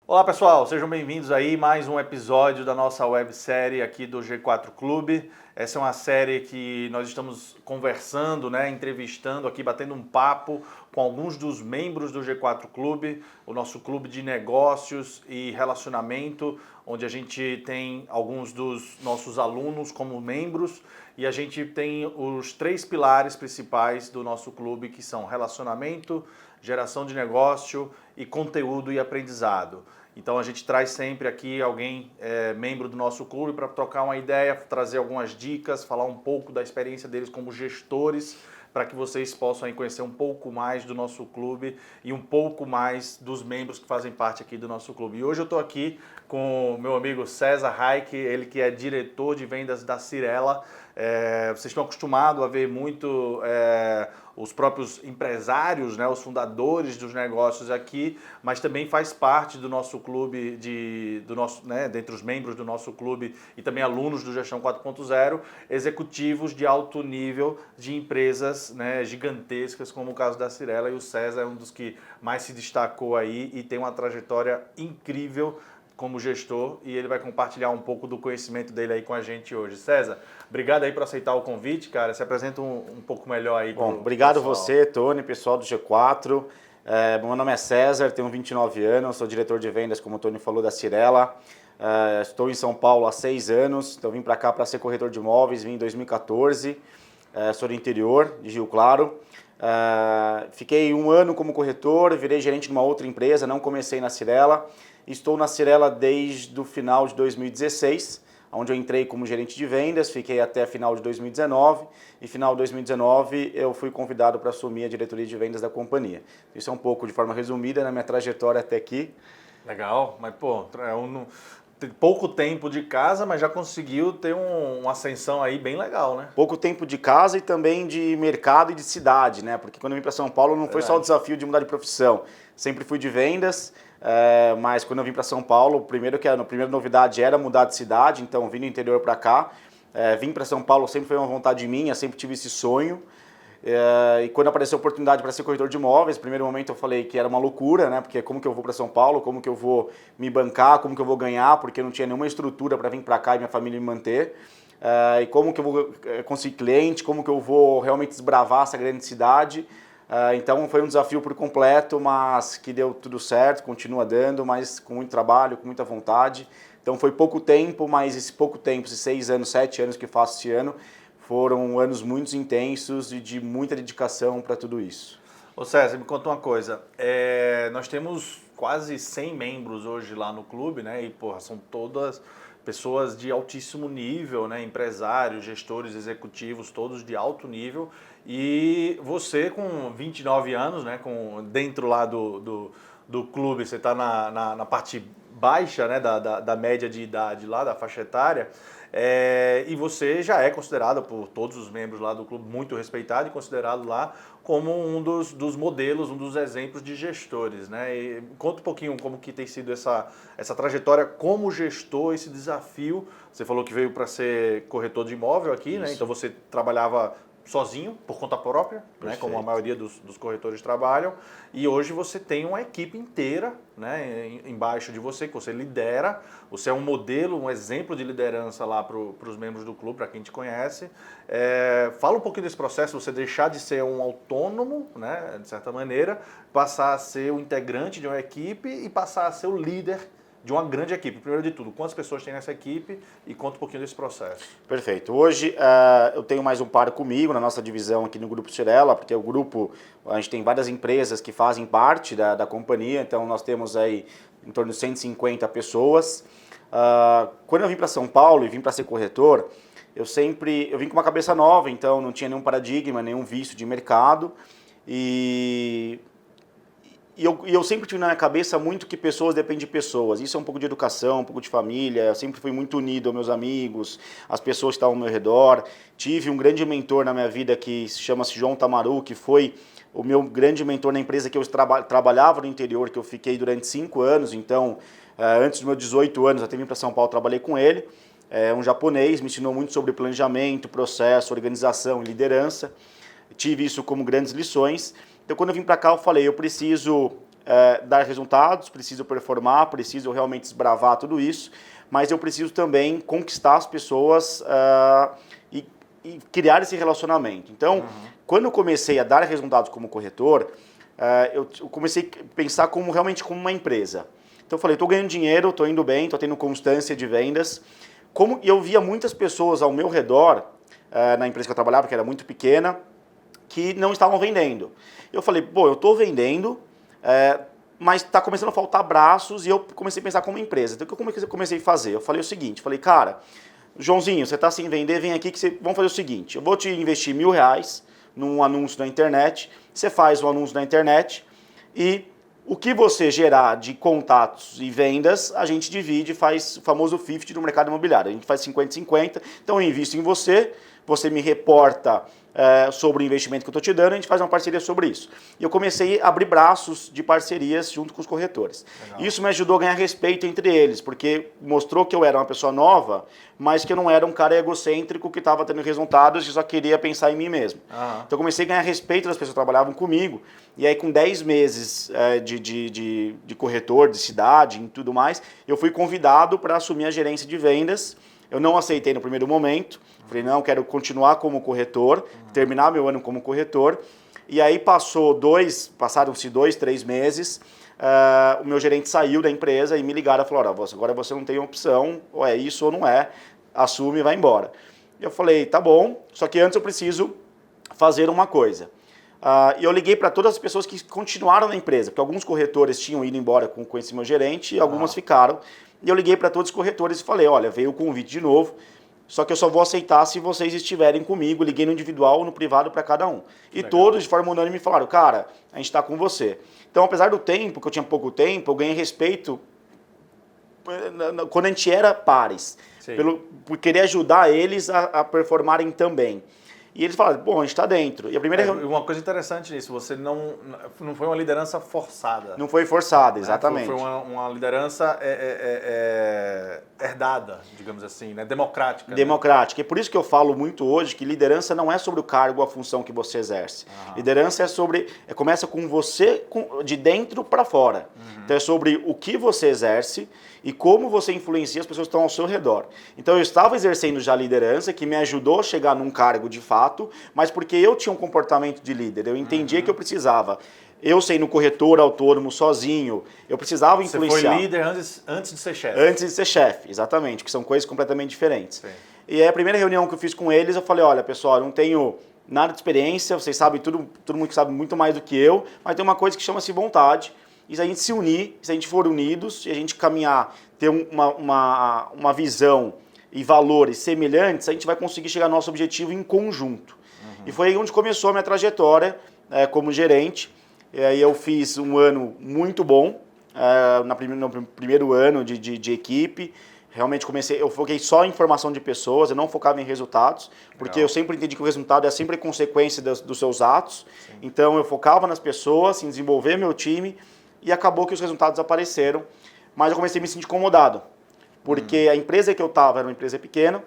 Olá pessoal, sejam bem-vindos aí mais um episódio da nossa websérie aqui do G4 Clube. Essa é uma série que nós estamos conversando, entrevistando aqui, batendo um papo com alguns dos membros do G4 Clube, o nosso clube de negócios e relacionamento, onde a gente tem alguns dos nossos alunos como membros e a gente tem os 3 pilares principais do nosso clube, que são relacionamento, geração de negócio e conteúdo e aprendizado. Então a gente traz sempre aqui alguém membro do nosso clube para trocar uma ideia, trazer algumas dicas, falar um pouco da experiência deles como gestores, para que vocês possam aí conhecer um pouco mais do nosso clube e um pouco mais dos membros que fazem parte aqui do nosso clube. E hoje eu estou aqui com o meu amigo César Raik, ele que é diretor de vendas da Cyrela. Vocês estão acostumados a ver muito os próprios empresários, os fundadores dos negócios aqui, mas também faz parte do nosso clube, dentre os membros do nosso clube e também alunos do Gestão 4.0, executivos de alto nível de empresas gigantescas, como o caso da Cyrela, e o César é um dos que mais se destacou aí e tem uma trajetória incrível como gestor, e ele vai compartilhar um pouco do conhecimento dele aí com a gente hoje. César, obrigado aí por aceitar o convite, cara. Se apresenta um pouco melhor aí. Bom, obrigado você, Tony, pessoal do G4. Meu nome é César, tenho 29 anos, sou diretor de vendas, como o Tony falou, da Cyrela. Estou em São Paulo há 6 anos, então vim para cá para ser corretor de imóveis, vim em 2014. Sou do interior, de Rio Claro. Fiquei 1 ano como corretor, virei gerente de uma outra empresa, não comecei na Cyrela. Estou na Cyrela desde o final de 2016, onde eu entrei como gerente de vendas, fiquei até final de 2019, e final de 2019 eu fui convidado para assumir a diretoria de vendas da companhia. Isso é um pouco, de forma resumida, na minha trajetória até aqui. Legal, mas tem pouco tempo de casa, mas já conseguiu ter uma ascensão aí bem legal, né? Pouco tempo de casa e também de mercado e de cidade, né? Porque quando eu vim para São Paulo não foi só o desafio de mudar de profissão. Sempre fui de vendas, mas quando eu vim para São Paulo, a primeira novidade era mudar de cidade, então vim do interior para cá. Vim para São Paulo sempre foi uma vontade minha, sempre tive esse sonho. E quando apareceu a oportunidade para ser corretor de imóveis, no primeiro momento eu falei que era uma loucura, né? Porque como que eu vou para São Paulo, como que eu vou me bancar, como que eu vou ganhar, porque eu não tinha nenhuma estrutura para vir para cá e minha família me manter. E como que eu vou conseguir cliente, como que eu vou realmente desbravar essa grande cidade. Então foi um desafio por completo, mas que deu tudo certo, continua dando, mas com muito trabalho, com muita vontade. Então foi pouco tempo, mas esse pouco tempo, esses 6 anos, 7 anos que faço esse ano, foram anos muito intensos e de muita dedicação para tudo isso. Ô César, me conta uma coisa, nós temos quase 100 membros hoje lá no clube, e são todas pessoas de altíssimo nível, empresários, gestores, executivos, todos de alto nível, e você com 29 anos, dentro lá do clube, você está na parte baixa da média de idade lá, da faixa etária, e você já é considerado por todos os membros lá do clube muito respeitado e considerado lá como um dos modelos, um dos exemplos de gestores, E conta um pouquinho como que tem sido essa trajetória como gestor, esse desafio. Você falou que veio para ser corretor de imóvel aqui, Então você trabalhava sozinho, por conta própria, como a maioria dos corretores trabalham, e hoje você tem uma equipe inteira embaixo de você, que você lidera, você é um modelo, um exemplo de liderança lá para os membros do clube, para quem te conhece. Fala um pouquinho desse processo, você deixar de ser um autônomo, de certa maneira, passar a ser um integrante de uma equipe e passar a ser o líder de uma grande equipe. Primeiro de tudo, quantas pessoas tem nessa equipe e conta um pouquinho desse processo. Perfeito. Hoje eu tenho mais um par comigo na nossa divisão aqui no Grupo Cyrela, porque o grupo, a gente tem várias empresas que fazem parte da companhia, então nós temos aí em torno de 150 pessoas. Quando eu vim para São Paulo e vim para ser corretor, eu vim com uma cabeça nova, então não tinha nenhum paradigma, nenhum vício de mercado, E eu sempre tive na minha cabeça muito que pessoas dependem de pessoas. Isso é um pouco de educação, um pouco de família. Eu sempre fui muito unido aos meus amigos, às pessoas que estavam ao meu redor. Tive um grande mentor na minha vida que se chama João Tamaru, que foi o meu grande mentor na empresa que eu trabalhava no interior, que eu fiquei durante 5 anos. Então, antes dos meus 18 anos, até vim para São Paulo, trabalhei com ele. Um japonês, me ensinou muito sobre planejamento, processo, organização e liderança. Tive isso como grandes lições. Então, quando eu vim para cá, eu falei, eu preciso dar resultados, preciso performar, preciso realmente desbravar tudo isso, mas eu preciso também conquistar as pessoas e criar esse relacionamento. Então, quando eu comecei a dar resultados como corretor, eu comecei a pensar realmente como uma empresa. Então eu falei, estou ganhando dinheiro, estou indo bem, estou tendo constância de vendas. E eu via muitas pessoas ao meu redor, na empresa que eu trabalhava, que era muito pequena, que não estavam vendendo. Eu falei, pô, eu estou vendendo, mas está começando a faltar braços, e eu comecei a pensar como empresa. Então o que eu comecei a fazer? Eu falei o seguinte, falei, cara, Joãozinho, você está sem vender, vem aqui que vamos fazer o seguinte, eu vou te investir R$1.000 num anúncio na internet, você faz o anúncio na internet e o que você gerar de contatos e vendas, a gente divide, faz o famoso 50 no mercado imobiliário. A gente faz 50-50, então eu invisto em você, você me reporta sobre o investimento que eu estou te dando, a gente faz uma parceria sobre isso. E eu comecei a abrir braços de parcerias junto com os corretores. Legal. Isso me ajudou a ganhar respeito entre eles, porque mostrou que eu era uma pessoa nova, mas que eu não era um cara egocêntrico que estava tendo resultados e só queria pensar em mim mesmo. Então eu comecei a ganhar respeito das pessoas que trabalhavam comigo, e aí com 10 meses de corretor, de cidade e tudo mais, eu fui convidado para assumir a gerência de vendas. Eu não aceitei no primeiro momento, falei, não, quero continuar como corretor, terminar meu ano como corretor. E aí passaram-se 2-3 meses, o meu gerente saiu da empresa e me ligaram e falou, agora você não tem opção, ou é isso ou não é, assume e vai embora. Eu falei, tá bom, só que antes eu preciso fazer uma coisa. E eu liguei para todas as pessoas que continuaram na empresa, porque alguns corretores tinham ido embora com esse meu gerente e algumas ficaram. E eu liguei para todos os corretores e falei, olha, veio o convite de novo, só que eu só vou aceitar se vocês estiverem comigo. Liguei no individual ou no privado para cada um. E legal. Todos, de forma unânime, falaram, cara, a gente está com você. Então, apesar do tempo, que eu tinha pouco tempo, eu ganhei respeito quando a gente era pares, por querer ajudar eles a performarem também. E eles falaram, bom, a gente está dentro. E a primeira uma coisa interessante nisso, você não foi uma liderança forçada. Não foi forçada, exatamente. Foi uma liderança herdada, digamos assim, né? Democrática. Democrática. Né? E por isso que eu falo muito hoje que liderança não é sobre o cargo ou a função que você exerce. Liderança começa com você de dentro para fora. Então é sobre o que você exerce e como você influencia as pessoas que estão ao seu redor. Então eu estava exercendo já liderança, que me ajudou a chegar num cargo de fato, mas porque eu tinha um comportamento de líder, eu entendia que eu precisava. Eu sendo corretor autônomo sozinho, eu precisava influenciar. Você foi líder antes de ser chefe. Antes de ser chefe, exatamente, que são coisas completamente diferentes. Sim. E aí a primeira reunião que eu fiz com eles, eu falei, olha pessoal, eu não tenho nada de experiência, vocês sabem, todo mundo sabe muito mais do que eu, mas tem uma coisa que chama-se vontade. E se a gente se unir, se a gente for unidos, e a gente caminhar, ter uma visão e valores semelhantes, a gente vai conseguir chegar ao nosso objetivo em conjunto. E foi aí onde começou a minha trajetória como gerente. E aí eu fiz um ano muito bom, no primeiro ano de equipe. Realmente eu foquei só em formação de pessoas, eu não focava em resultados, porque Legal. Eu sempre entendi que o resultado é sempre consequência dos seus atos. Sim. Então eu focava nas pessoas, em desenvolver meu time, e acabou que os resultados apareceram, mas eu comecei a me sentir incomodado, porque a empresa que eu estava era uma empresa pequena,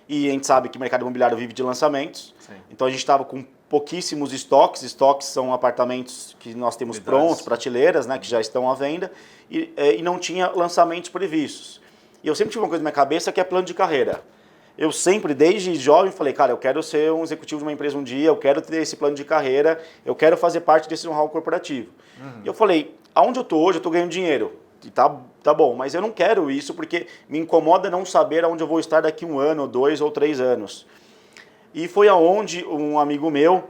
e a gente sabe que o mercado imobiliário vive de lançamentos, Sim. Então a gente estava com pouquíssimos estoques. Estoques são apartamentos que nós temos prontos, prateleiras, né, que já estão à venda, e não tinha lançamentos previstos. E eu sempre tive uma coisa na minha cabeça que é plano de carreira. Eu sempre, desde jovem, falei, cara, eu quero ser um executivo de uma empresa um dia, eu quero ter esse plano de carreira, eu quero fazer parte desse know-how corporativo. E eu falei, aonde eu estou hoje, eu estou ganhando dinheiro. E tá bom, mas eu não quero isso porque me incomoda não saber aonde eu vou estar daqui 1 ano, 2 ou 3 anos. E foi aonde um amigo meu,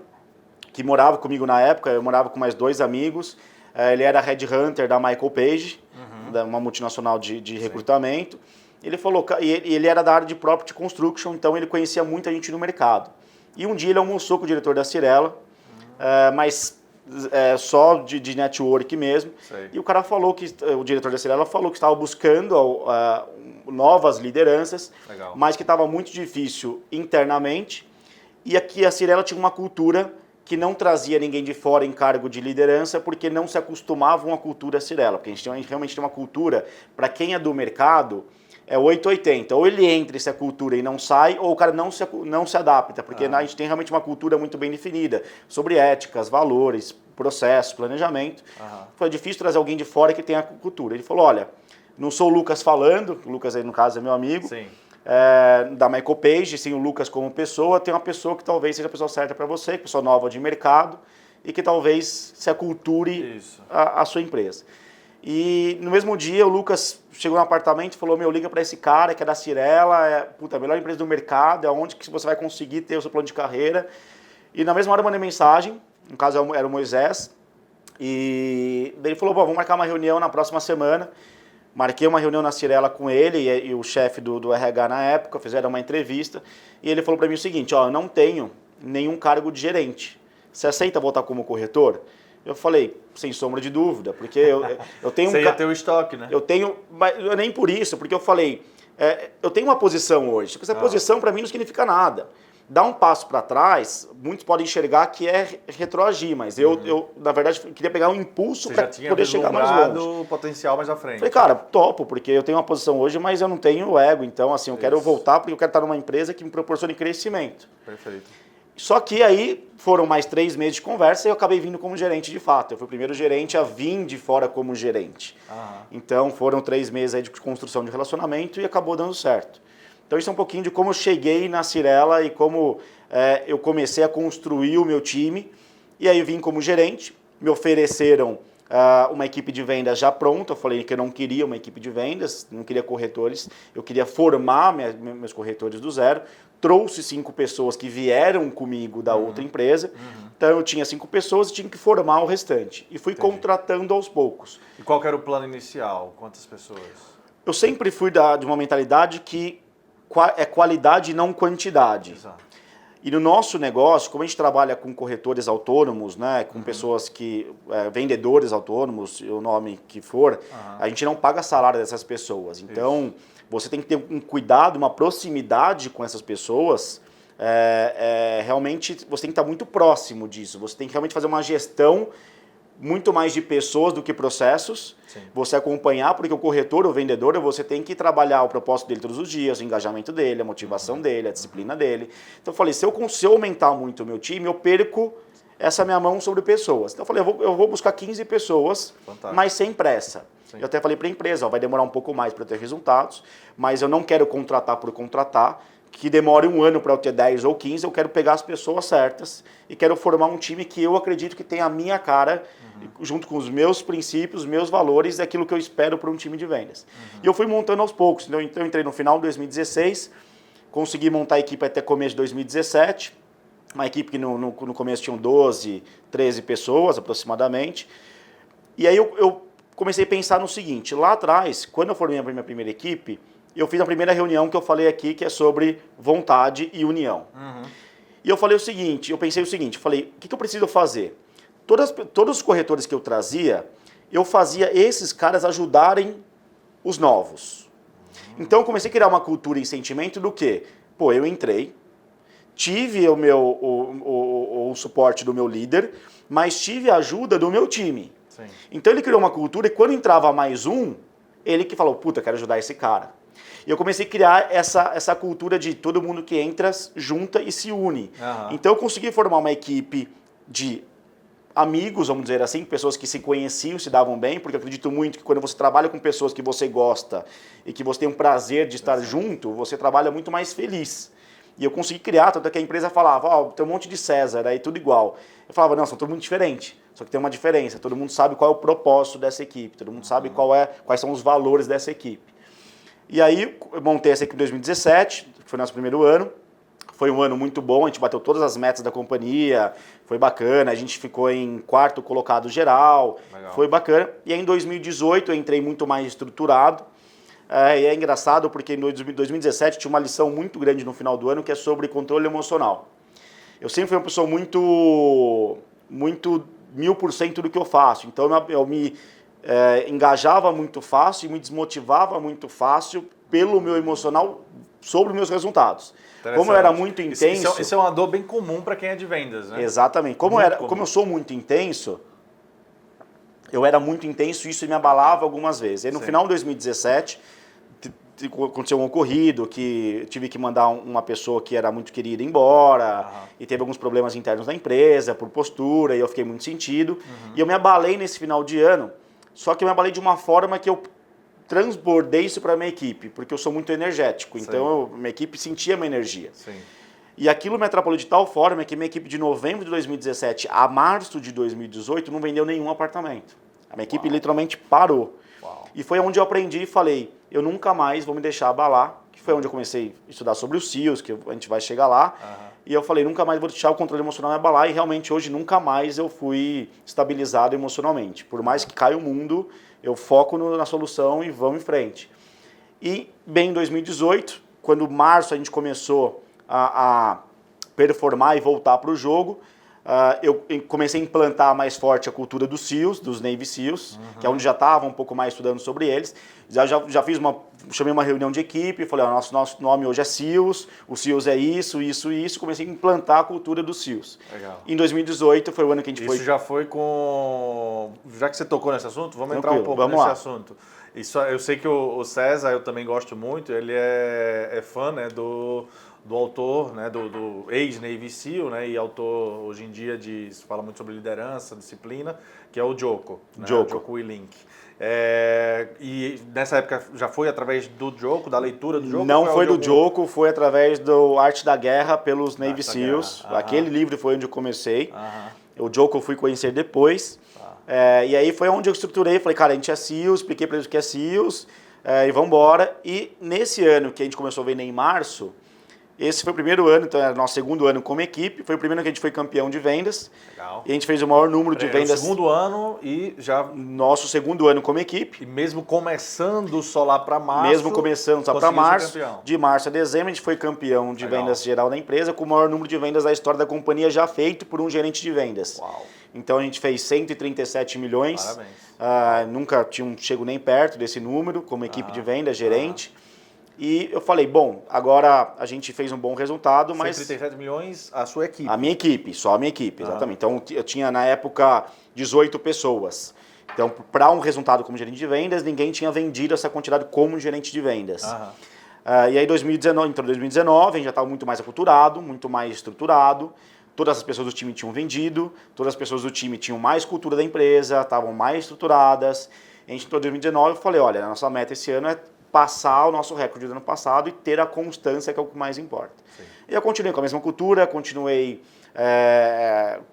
que morava comigo na época, eu morava com mais 2 amigos, ele era headhunter da Michael Page, uma multinacional de recrutamento. Ele falou, e ele era da área de property construction, então ele conhecia muita gente no mercado. E um dia ele almoçou com o diretor da Cyrela, mas só de network mesmo. Sei. E o cara falou o diretor da Cyrela falou que estava buscando novas lideranças, Legal. Mas que estava muito difícil internamente. E aqui a Cyrela tinha uma cultura que não trazia ninguém de fora em cargo de liderança, porque não se acostumavam à cultura Cyrela. Porque a gente realmente tem uma cultura, para quem é do mercado, é 880. Ou ele entra essa cultura e não sai, ou o cara não se adapta, porque a gente tem realmente uma cultura muito bem definida, sobre éticas, valores, processo, planejamento. Foi difícil trazer alguém de fora que tenha cultura. Ele falou, olha, não sou o Lucas falando, o Lucas aí no caso é meu amigo, da Michael Page, sim, o Lucas como pessoa, tem uma pessoa que talvez seja a pessoa certa para você, pessoa nova de mercado, e que talvez se aculture a sua empresa. E no mesmo dia o Lucas chegou no apartamento e falou, liga para esse cara que é da Cyrela, a melhor empresa do mercado, é onde que você vai conseguir ter o seu plano de carreira. E na mesma hora eu mandei mensagem, no caso era o Moisés, e daí ele falou, vamos marcar uma reunião na próxima semana. Marquei uma reunião na Cyrela com ele e o chefe do RH na época, fizeram uma entrevista, e ele falou para mim o seguinte, eu não tenho nenhum cargo de gerente, você aceita voltar como corretor? Eu falei, sem sombra de dúvida, porque eu tenho... Você ia ter o estoque, né? Eu tenho, mas nem por isso, porque eu falei, eu tenho uma posição hoje, só que essa posição para mim não significa nada. Dar um passo para trás, muitos podem enxergar que é retroagir, mas eu na verdade, queria pegar um impulso para poder chegar mais longe. O potencial mais à frente. Falei, cara, topo, porque eu tenho uma posição hoje, mas eu não tenho ego, então assim, eu quero voltar porque eu quero estar numa empresa que me proporcione crescimento. Perfeito. Só que aí foram mais 3 meses de conversa e eu acabei vindo como gerente de fato. Eu fui o primeiro gerente a vir de fora como gerente. Então foram 3 meses aí de construção de relacionamento e acabou dando certo. Então isso é um pouquinho de como eu cheguei na Cyrela e como eu comecei a construir o meu time. E aí eu vim como gerente, me ofereceram uma equipe de vendas já pronta. Eu falei que eu não queria uma equipe de vendas, não queria corretores, eu queria formar meus corretores do zero. Trouxe 5 pessoas que vieram comigo da outra empresa, então eu tinha 5 pessoas e tinha que formar o restante. E fui contratando aos poucos. E qual que era o plano inicial? Quantas pessoas? Eu sempre fui de uma mentalidade que é qualidade e não quantidade. Exato. E no nosso negócio, como a gente trabalha com corretores autônomos, né, com pessoas que, vendedores autônomos, o nome que for, a gente não paga salário dessas pessoas. Então, você tem que ter um cuidado, uma proximidade com essas pessoas. Realmente, você tem que estar muito próximo disso. Você tem que realmente fazer uma gestão muito mais de pessoas do que processos. Você acompanhar, porque o corretor, o vendedor, você tem que trabalhar o propósito dele todos os dias, o engajamento dele, a motivação dele, a disciplina dele. Então eu falei, se eu aumentar muito o meu time, eu perco essa minha mão sobre pessoas. Então eu falei, eu vou buscar 15 pessoas, mas sem pressa. Eu até falei para a empresa, vai demorar um pouco mais para eu ter resultados, mas eu não quero contratar por contratar, que demore 1 ano para eu ter 10 ou 15, eu quero pegar as pessoas certas e quero formar um time que eu acredito que tem a minha cara, junto com os meus princípios, os meus valores, aquilo que eu espero para um time de vendas. E eu fui montando aos poucos. Então eu entrei no final de 2016, consegui montar a equipe até começo de 2017, uma equipe que no começo tinham 12, 13 pessoas aproximadamente. E aí eu comecei a pensar no seguinte, lá atrás, quando eu formei a minha primeira equipe, eu fiz a primeira reunião que eu falei aqui, que é sobre vontade e união. E eu falei o seguinte, eu pensei o seguinte, falei, o que eu preciso fazer? Todos os corretores que eu trazia, eu fazia esses caras ajudarem os novos. Então eu comecei a criar uma cultura e sentimento do quê? Pô, eu entrei, tive o suporte do meu líder, mas tive a ajuda do meu time. Então ele criou uma cultura e quando entrava mais um, ele que falou, puta, quero ajudar esse cara. E eu comecei a criar essa cultura de todo mundo que entra, junta e se une. Então eu consegui formar uma equipe de amigos, vamos dizer assim, pessoas que se conheciam, se davam bem, porque eu acredito muito que quando você trabalha com pessoas que você gosta e que você tem um prazer de estar junto, você trabalha muito mais feliz. E eu consegui criar, tanto que a empresa falava, tem um monte de César, aí tudo igual. Eu falava, não, são todo mundo diferente, só que tem uma diferença, todo mundo sabe qual é o propósito dessa equipe, todo mundo sabe quais são os valores dessa equipe. E aí eu montei essa equipe em 2017, que foi nosso primeiro ano. Foi um ano muito bom, a gente bateu todas as metas da companhia, foi bacana, a gente ficou em 4º colocado geral, foi bacana. E aí em 2018 eu entrei muito mais estruturado. E é engraçado porque em 2017 tinha uma lição muito grande no final do ano que é sobre controle emocional. Eu sempre fui uma pessoa muito 1000% do que eu faço, então eu me engajava muito fácil e me desmotivava muito fácil pelo meu emocional sobre os meus resultados. Como eu era muito intenso... Isso é uma dor bem comum para quem é de vendas, né? Exatamente. Como eu sou muito intenso, eu era muito intenso e isso me abalava algumas vezes. E no final de 2017, aconteceu um ocorrido que tive que mandar uma pessoa que era muito querida embora, e teve alguns problemas internos da empresa, por postura, e eu fiquei muito sentido. E eu me abalei nesse final de ano, só que eu me abalei de uma forma que eu transbordei isso para a minha equipe, porque eu sou muito energético, então minha equipe sentia a minha energia. Sim. E aquilo me atrapalhou de tal forma que minha equipe de novembro de 2017 a março de 2018 não vendeu nenhum apartamento. A minha equipe literalmente parou. E foi onde eu aprendi e falei, eu nunca mais vou me deixar abalar, que foi onde eu comecei a estudar sobre os CEOs, que a gente vai chegar lá. E eu falei, nunca mais vou deixar o controle emocional me abalar, e realmente hoje nunca mais eu fui estabilizado emocionalmente. Por mais que caia o mundo, eu foco na solução e vamos em frente. E bem em 2018, quando março a gente começou a performar e voltar para o jogo, eu comecei a implantar mais forte a cultura dos SEALs, dos Navy SEALs, que é onde já estava um pouco mais estudando sobre eles. Já fiz chamei uma reunião de equipe, falei, nosso nome hoje é SEALs, o SEALs é isso, isso e isso, comecei a implantar a cultura dos SEALs. Legal. Em 2018 foi o ano que a gente foi... Isso já foi com... Já que você tocou nesse assunto, vamos entrar um pouco vamos nesse lá. assunto. Isso, eu sei que o César, eu também gosto muito, ele é fã, né, do autor, né, do ex-Navy SEAL, né, e autor hoje em dia se fala muito sobre liderança, disciplina, que é o Jocko, né, Jocko Willink. E nessa época já foi através do Jocko, da leitura do Jocko? Não foi do Jocko, foi através do Arte da Guerra pelos Navy SEALs. Aquele livro foi onde eu comecei. O Jocko eu fui conhecer depois. E aí foi onde eu estruturei, falei, cara, a gente é SEALs, expliquei para eles o que é SEALs, e vamos embora. E nesse ano que a gente começou a vender em março, esse foi o primeiro ano, então era o nosso segundo ano como equipe, foi o primeiro ano que a gente foi campeão de vendas. Legal. E a gente fez o maior número de vendas. Segundo ano e já... Nosso segundo ano como equipe. E mesmo começando só lá para março... Mesmo começando só para março, de março a dezembro, a gente foi campeão de vendas geral da empresa, com o maior número de vendas da história da companhia já feito por um gerente de vendas. Uau. Então a gente fez 137 milhões. Parabéns. Nunca tinha chego nem perto desse número, como equipe de vendas, gerente. E eu falei, bom, agora a gente fez um bom resultado, mas... 137 milhões a sua equipe? A minha equipe, só a minha equipe, exatamente. Então eu tinha na época 18 pessoas. Então para um resultado como gerente de vendas, ninguém tinha vendido essa quantidade como gerente de vendas. E aí 2019, a gente já estava muito mais aculturado, muito mais estruturado. Todas as pessoas do time tinham vendido, todas as pessoas do time tinham mais cultura da empresa, estavam mais estruturadas. A gente entrou em 2019 e falei, olha, a nossa meta esse ano é passar o nosso recorde do ano passado e ter a constância, que é o que mais importa. Sim. E eu continuei com a mesma cultura, continuei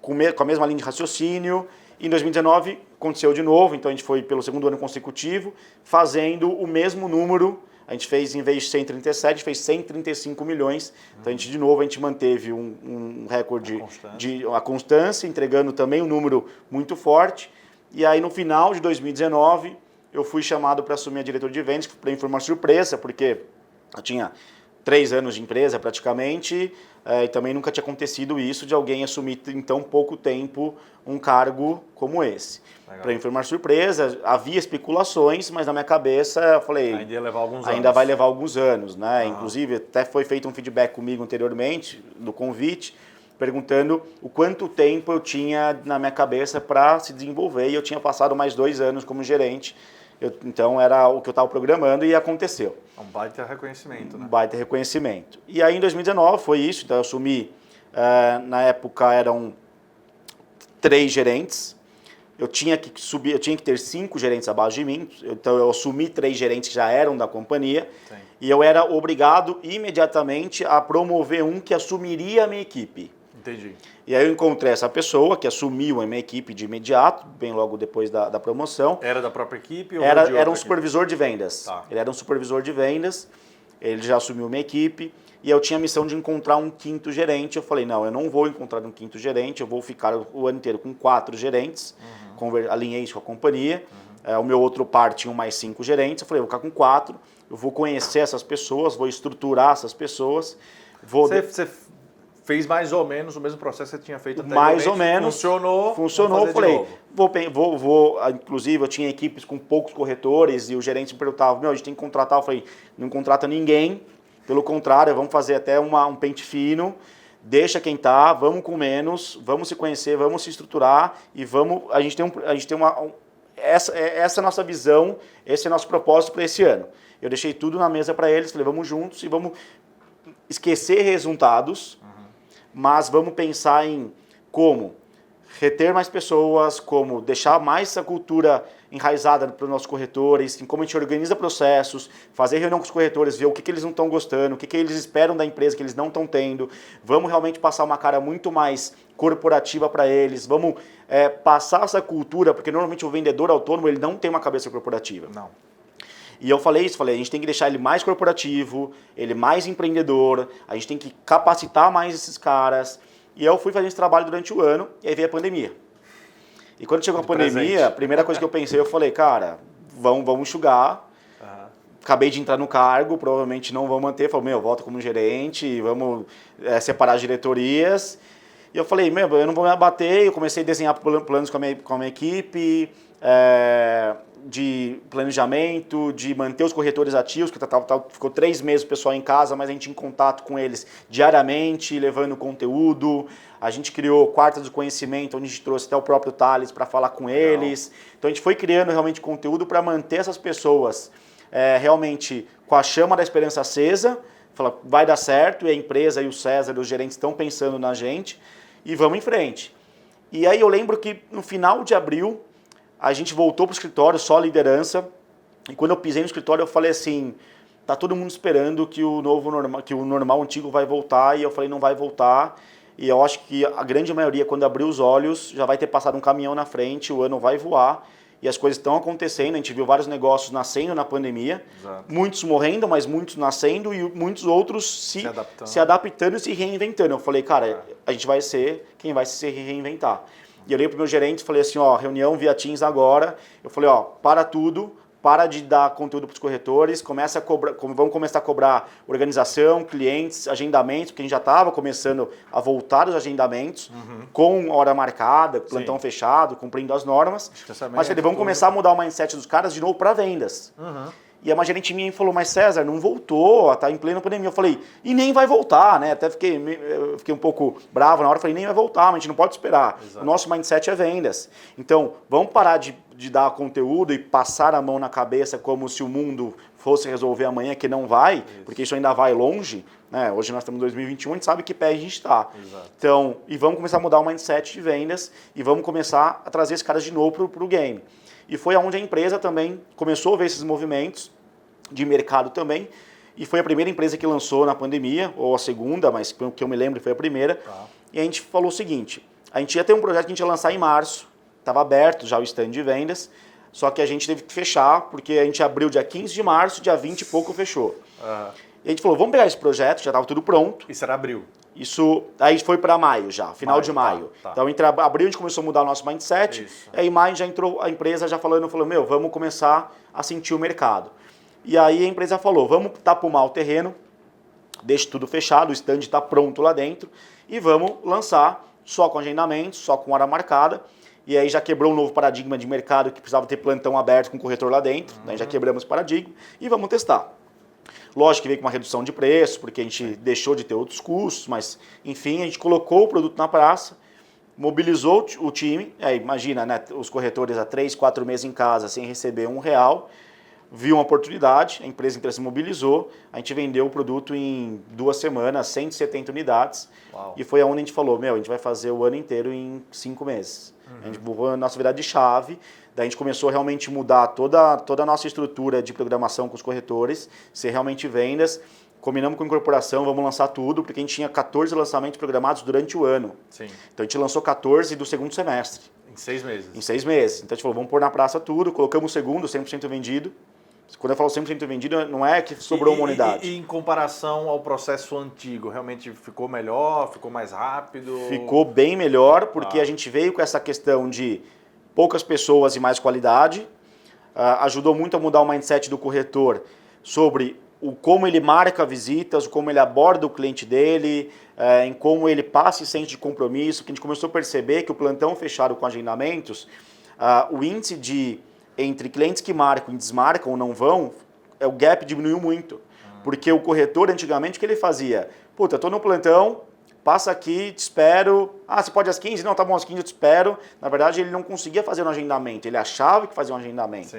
com a mesma linha de raciocínio. Em 2019 aconteceu de novo, então a gente foi pelo segundo ano consecutivo, fazendo o mesmo número. A gente fez, em vez de 137, a gente fez 135 milhões. Então a gente manteve um recorde de uma constância, entregando também um número muito forte. E aí no final de 2019... eu fui chamado para assumir a diretoria de vendas, para mim foi uma surpresa, porque eu tinha 3 anos de empresa praticamente, e também nunca tinha acontecido isso de alguém assumir em tão pouco tempo um cargo como esse. Para mim foi uma surpresa, havia especulações, mas na minha cabeça eu falei... Ainda ia levar alguns anos. Ainda vai levar alguns anos, né? Inclusive até foi feito um feedback comigo anteriormente, no convite, perguntando o quanto tempo eu tinha na minha cabeça para se desenvolver, e eu tinha passado mais 2 anos como gerente. Então era o que eu estava programando e aconteceu. Um baita reconhecimento, né? Um baita reconhecimento. E aí em 2019 foi isso, então eu assumi, na época eram 3 gerentes, eu tinha que ter 5 gerentes abaixo de mim, então eu assumi 3 gerentes que já eram da companhia. Sim. E eu era obrigado imediatamente a promover um que assumiria a minha equipe. Entendi. E aí eu encontrei essa pessoa que assumiu a minha equipe de imediato, bem logo depois da promoção. Era da própria equipe? Ou era um supervisor de vendas. Tá. Ele era um supervisor de vendas, ele já assumiu minha equipe, e eu tinha a missão de encontrar um 5º gerente. Eu falei, não, eu não vou encontrar um 5º gerente, eu vou ficar o ano inteiro com 4 gerentes, alinhei isso com a companhia. O meu outro par tinha mais 5 gerentes, eu falei, eu vou ficar com 4, eu vou conhecer essas pessoas, vou estruturar essas pessoas. Você fez mais ou menos o mesmo processo que você tinha feito anteriormente? Mais ou menos. Funcionou. Falei, inclusive eu tinha equipes com poucos corretores e o gerente me perguntava, a gente tem que contratar. Eu falei, não contrata ninguém, pelo contrário, vamos fazer até um pente fino, deixa quem tá, vamos com menos, vamos se conhecer, vamos se estruturar e a gente tem essa é a nossa visão, esse é o nosso propósito para esse ano. eu deixei tudo na mesa para eles, falei, vamos juntos e vamos esquecer resultados, mas vamos pensar em como reter mais pessoas, como deixar mais essa cultura enraizada para os nossos corretores, em como a gente organiza processos, fazer reunião com os corretores, ver o que eles não estão gostando, o que eles esperam da empresa que eles não estão tendo. Vamos realmente passar uma cara muito mais corporativa para eles, vamos passar essa cultura, porque normalmente o vendedor autônomo ele não tem uma cabeça corporativa. Não. E eu falei isso, a gente tem que deixar ele mais corporativo, ele mais empreendedor, a gente tem que capacitar mais esses caras. E eu fui fazer esse trabalho durante o ano, e aí veio a pandemia. E quando chegou a pandemia, a primeira coisa que eu pensei, eu falei, cara, vamos enxugar. Acabei de entrar no cargo, provavelmente não vou manter. Falei, volta como gerente, vamos separar as diretorias. E eu falei, eu não vou me abater. Eu comecei a desenhar planos com a minha equipe, de planejamento, de manter os corretores ativos, que ficou 3 meses o pessoal em casa, mas a gente em contato com eles diariamente, levando conteúdo. A gente criou quartas do conhecimento, onde a gente trouxe até o próprio Thales para falar com eles. Então a gente foi criando realmente conteúdo para manter essas pessoas realmente com a chama da esperança acesa. Fala, vai dar certo, e a empresa e o César, os gerentes estão pensando na gente, e vamos em frente. E aí eu lembro que no final de abril, a gente voltou para o escritório, só a liderança, e quando eu pisei no escritório eu falei assim, tá todo mundo esperando que o normal antigo vai voltar, e eu falei, não vai voltar, e eu acho que a grande maioria, quando abrir os olhos, já vai ter passado um caminhão na frente, o ano vai voar, e as coisas estão acontecendo, a gente viu vários negócios nascendo na pandemia, muitos morrendo, mas muitos nascendo, e muitos outros se adaptando e se reinventando. Eu falei, cara, a gente vai ser quem vai se reinventar. E eu olhei para o meu gerente e falei assim, reunião via Teams agora. Eu falei, para tudo, para de dar conteúdo para os corretores, vamos começar a cobrar organização, clientes, agendamentos, porque a gente já estava começando a voltar os agendamentos, com hora marcada, plantão fechado, cumprindo as normas. Mas falei, vamos começar a mudar o mindset dos caras de novo para vendas. E uma gerente minha falou, mas César, não voltou, tá em plena pandemia. Eu falei, e nem vai voltar, né? Até fiquei um pouco bravo na hora, falei, nem vai voltar, mas a gente não pode esperar. Exato. O nosso mindset é vendas. Então, vamos parar de dar conteúdo e passar a mão na cabeça como se o mundo fosse resolver amanhã, que não vai, porque isso ainda vai longe, né? Hoje nós estamos em 2021, a gente sabe que pé a gente está. Então, e vamos começar a mudar o mindset de vendas e vamos começar a trazer esses caras de novo para o game. E foi onde a empresa também começou a ver esses movimentos de mercado também, e foi a primeira empresa que lançou na pandemia, ou a segunda, mas pelo que eu me lembro foi a primeira. E a gente falou o seguinte, a gente ia ter um projeto que a gente ia lançar em março, estava aberto já o stand de vendas, só que a gente teve que fechar, porque a gente abriu dia 15 de março, dia 20 e pouco fechou. E a gente falou, vamos pegar esse projeto, já estava tudo pronto. Isso era abril? Isso, aí foi para maio já, final de maio. Então, entre abril a gente começou a mudar o nosso mindset, e aí em maio já entrou a empresa já falou, vamos começar a sentir o mercado. E aí a empresa falou, vamos tapumar o terreno, deixa tudo fechado, o stand está pronto lá dentro, e vamos lançar só com agendamento, só com hora marcada, e aí já quebrou um novo paradigma de mercado que precisava ter plantão aberto com corretor lá dentro, daí já quebramos o paradigma, e vamos testar. Lógico que veio com uma redução de preço, porque a gente deixou de ter outros custos, mas enfim, a gente colocou o produto na praça, mobilizou o time, imagina, né, os corretores há 3, 4 meses em casa sem receber R$1, viu uma oportunidade, a empresa inteira se mobilizou, a gente vendeu o produto em 2 semanas, 170 unidades, e foi onde a gente falou, a gente vai fazer o ano inteiro em 5 meses. A gente mudou a nossa virada de chave, daí a gente começou a realmente mudar toda a nossa estrutura de programação com os corretores, ser realmente vendas, combinamos com a incorporação, vamos lançar tudo, porque a gente tinha 14 lançamentos programados durante o ano. Então a gente lançou 14 do segundo semestre. Em 6 meses? Em 6 meses. Então a gente falou, vamos pôr na praça tudo, colocamos o segundo, 100% vendido. Quando eu falo 100% vendido, não é que sobrou uma unidade. E em comparação ao processo antigo, realmente ficou melhor, ficou mais rápido? Ficou bem melhor, porque a gente veio com essa questão de poucas pessoas e mais qualidade. Ajudou muito a mudar o mindset do corretor sobre como ele marca visitas, como ele aborda o cliente dele, em como ele passa e sente de compromisso, porque a gente começou a perceber que o plantão fechado com agendamentos, o índice entre clientes que marcam e desmarcam ou não vão, o gap diminuiu muito. Porque o corretor, antigamente, o que ele fazia? Puta, estou no plantão, passa aqui, te espero. Você pode às 15? Não, tá bom, às 15 eu te espero. Na verdade, ele não conseguia fazer um agendamento, ele achava que fazia um agendamento.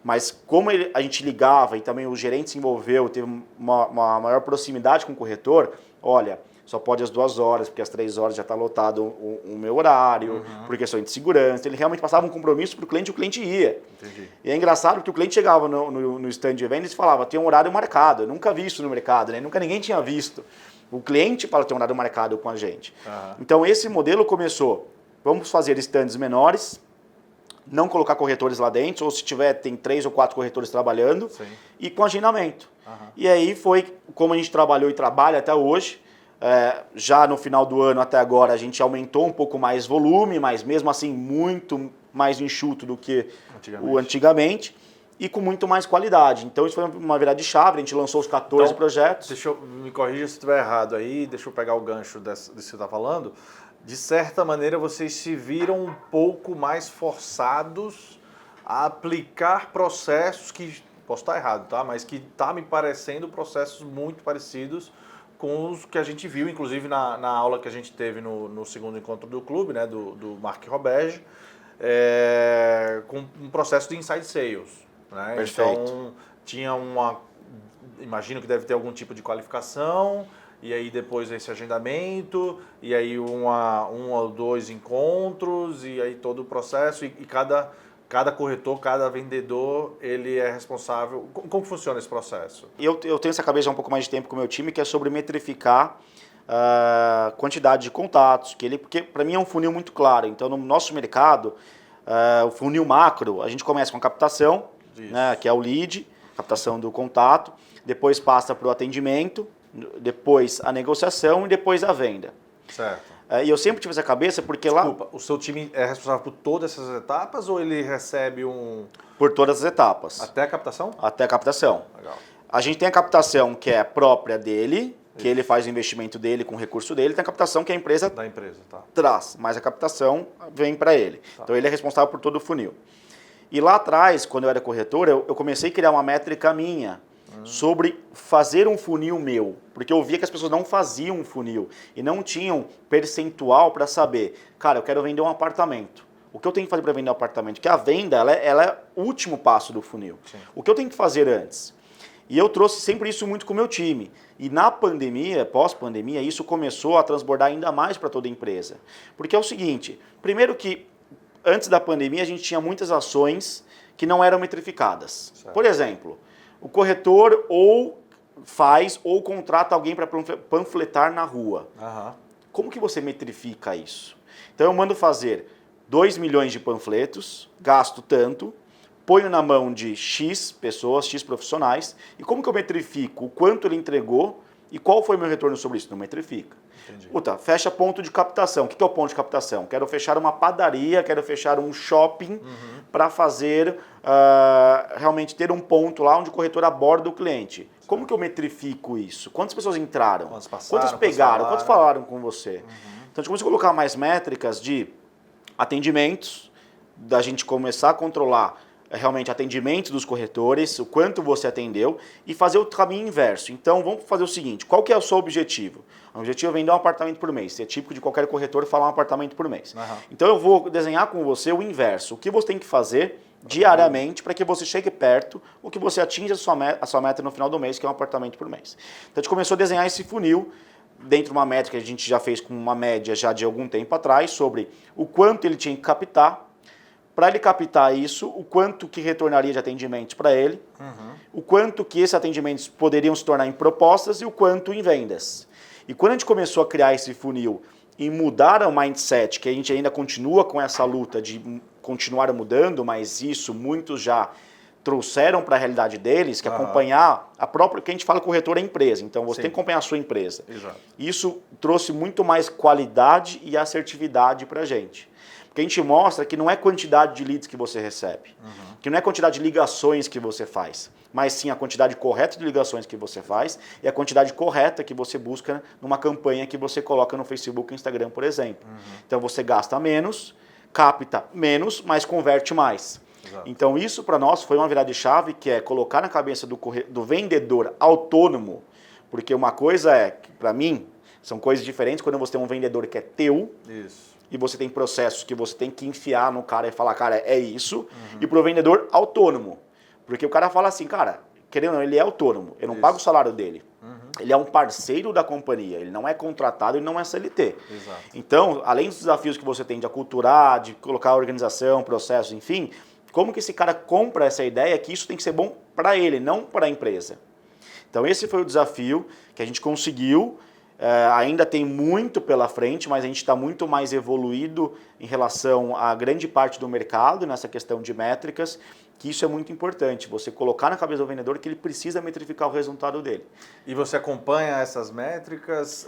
Mas como a gente ligava e também o gerente se envolveu, teve uma maior proximidade com o corretor, olha, só pode às 2 horas, porque às 3 horas já está lotado o meu horário, por questões de segurança. Ele realmente passava um compromisso para o cliente ia. Entendi. E é engraçado que o cliente chegava no stand de vendas e falava, tem um horário marcado. Eu nunca vi isso no mercado, né? Nunca ninguém tinha visto. O cliente fala que tem um horário marcado com a gente. Então esse modelo começou, vamos fazer stands menores, não colocar corretores lá dentro, ou se tiver, tem 3 ou 4 corretores trabalhando, sim, e com agendamento. E aí foi como a gente trabalhou e trabalha até hoje. Já no final do ano até agora a gente aumentou um pouco mais volume, mas mesmo assim muito mais enxuto do que o antigamente e com muito mais qualidade. Então isso foi uma virada de chave, a gente lançou os 14 projetos. Me corrija se estiver errado aí, deixa eu pegar o gancho disso que você está falando. De certa maneira vocês se viram um pouco mais forçados a aplicar processos que, posso estar errado, tá? Mas que está me parecendo processos muito parecidos com os que a gente viu, inclusive na aula que a gente teve no segundo encontro do clube, né, do Mark Roberge, com um processo de inside sales. Né? Perfeito. Então, tinha imagino que deve ter algum tipo de qualificação, e aí depois esse agendamento, e aí um ou 2 encontros, e aí todo o processo, e cada corretor, cada vendedor, ele é responsável. Como funciona esse processo? Eu tenho essa cabeça há um pouco mais de tempo com o meu time, que é sobre metrificar a quantidade de contatos, porque para mim é um funil muito claro. Então, no nosso mercado, o funil macro, a gente começa com a captação, né, que é o lead, captação do contato, depois passa para o atendimento, depois a negociação e depois a venda. Certo. E eu sempre tive essa cabeça porque Desculpa, o seu time é responsável por todas essas etapas ou ele recebe Por todas as etapas. Até a captação? Até a captação. Legal. A gente tem a captação que é própria dele, que ele faz o investimento dele com o recurso dele, tem a captação que a empresa da empresa, tá, traz, mas a captação vem para ele. Tá. Então ele é responsável por todo o funil. E lá atrás, quando eu era corretor, eu comecei a criar uma métrica minha sobre fazer um funil meu, porque eu via que as pessoas não faziam um funil e não tinham percentual para saber, cara, eu quero vender um apartamento. O que eu tenho que fazer para vender um apartamento? Porque a venda ela é o último passo do funil. Sim. O que eu tenho que fazer antes? E eu trouxe sempre isso muito com o meu time. E na pandemia, pós-pandemia, isso começou a transbordar ainda mais para toda a empresa. Porque é o seguinte, primeiro que antes da pandemia a gente tinha muitas ações que não eram metrificadas. Certo. Por exemplo, o corretor ou faz ou contrata alguém para panfletar na rua. Como que você metrifica isso? Então eu mando fazer 2 milhões de panfletos, gasto tanto, ponho na mão de X pessoas, X profissionais, e como que eu metrifico o quanto ele entregou e qual foi o meu retorno sobre isso? Não metrifica. Entendi. Puta, fecha ponto de captação. O que é o ponto de captação? Quero fechar uma padaria, quero fechar um shopping para fazer, realmente ter um ponto lá onde o corretor aborda o cliente. Certo. Como que eu metrifico isso? Quantas pessoas entraram? Quantas pegaram? Quantos falaram com você? Então a gente começou a colocar mais métricas de atendimentos, da gente começar a controlar realmente atendimentos dos corretores, o quanto você atendeu e fazer o caminho inverso. Então vamos fazer o seguinte, qual que é o seu objetivo? O objetivo é vender um apartamento por mês, é típico de qualquer corretor falar um apartamento por mês. Então eu vou desenhar com você o inverso, o que você tem que fazer diariamente para que você chegue perto, o que você atinja a sua meta no final do mês, que é um apartamento por mês. Então a gente começou a desenhar esse funil dentro de uma métrica que a gente já fez com uma média já de algum tempo atrás, sobre o quanto ele tinha que captar. Para ele captar isso, o quanto que retornaria de atendimentos para ele, o quanto que esses atendimentos poderiam se tornar em propostas e o quanto em vendas. E quando a gente começou a criar esse funil e mudar o mindset, que a gente ainda continua com essa luta de continuar mudando, mas isso muitos já trouxeram para a realidade deles, que acompanhar a própria, que a gente fala corretor é empresa, então você tem que acompanhar a sua empresa. Exato. Isso trouxe muito mais qualidade e assertividade para a gente. Porque a gente mostra que não é quantidade de leads que você recebe, que não é quantidade de ligações que você faz, mas sim a quantidade correta de ligações que você faz e a quantidade correta que você busca numa campanha que você coloca no Facebook e Instagram, por exemplo. Então você gasta menos, capta menos, mas converte mais. Exato. Então isso para nós foi uma virada de chave, que é colocar na cabeça do vendedor autônomo, porque uma coisa é, para mim, são coisas diferentes quando você tem um vendedor que é teu, e você tem processos que você tem que enfiar no cara e falar, cara, é isso, e para o vendedor autônomo. Porque o cara fala assim, cara, querendo ou não, ele é autônomo, eu não pago o salário dele. Ele é um parceiro da companhia, ele não é contratado, ele não é CLT. Exato. Então, além dos desafios que você tem de aculturar, de colocar organização, processos, enfim, como que esse cara compra essa ideia que isso tem que ser bom para ele, não para a empresa? Então esse foi o desafio que a gente conseguiu, ainda tem muito pela frente, mas a gente está muito mais evoluído em relação à grande parte do mercado nessa questão de métricas, que isso é muito importante, você colocar na cabeça do vendedor que ele precisa metrificar o resultado dele. E você acompanha essas métricas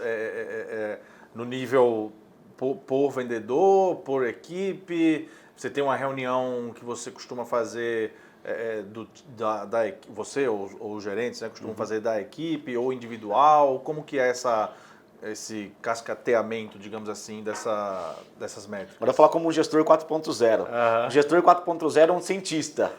no nível por vendedor, por equipe? Você tem uma reunião que você costuma fazer, você ou os gerentes, né, costumam fazer da equipe ou individual? Como que é esse cascateamento, digamos assim, dessas métricas? Agora eu vou falar como um gestor 4.0. O gestor 4.0 é um cientista.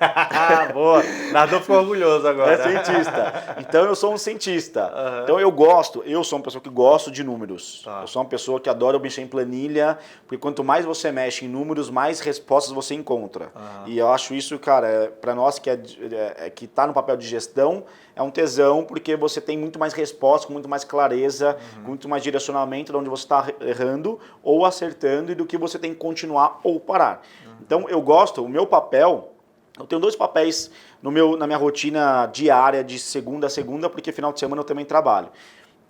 Boa! Nardon ficou orgulhoso agora. É cientista. Então eu sou um cientista. Então eu sou uma pessoa que gosto de números. Eu sou uma pessoa que adora mexer em planilha, porque quanto mais você mexe em números, mais respostas você encontra. E eu acho isso, cara, para nós que tá no papel de gestão, é um tesão, porque você tem muito mais respostas, com muito mais clareza, com muito mais direcionamento de onde você está errando ou acertando e do que você tem que continuar ou parar. Então eu gosto, o meu papel, eu tenho 2 papéis na minha rotina diária de segunda a segunda, porque final de semana eu também trabalho,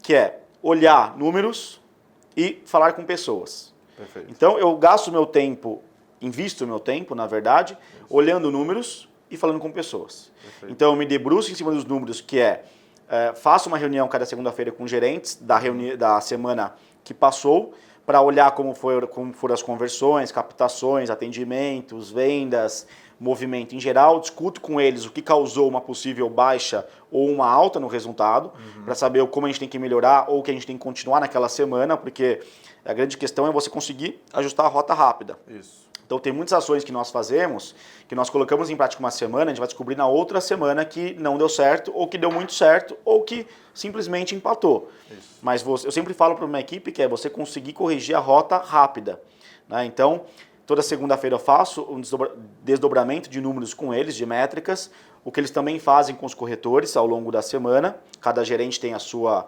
que é olhar números e falar com pessoas. Perfeito. Então eu invisto o meu tempo, na verdade, olhando números e falando com pessoas. Perfeito. Então eu me debruço em cima dos números, que faço uma reunião cada segunda-feira com gerentes da semana que passou, para olhar como foram as conversões, captações, atendimentos, vendas, movimento em geral, discuto com eles o que causou uma possível baixa ou uma alta no resultado, para saber como a gente tem que melhorar ou o que a gente tem que continuar naquela semana, porque a grande questão é você conseguir ajustar a rota rápida. Isso. Então tem muitas ações que nós fazemos, que nós colocamos em prática uma semana, a gente vai descobrir na outra semana que não deu certo, ou que deu muito certo, ou que simplesmente empatou. Isso. Mas eu sempre falo para uma equipe que é você conseguir corrigir a rota rápida. Né? Então, toda segunda-feira eu faço um desdobramento de números com eles, de métricas, o que eles também fazem com os corretores ao longo da semana. Cada gerente tem a sua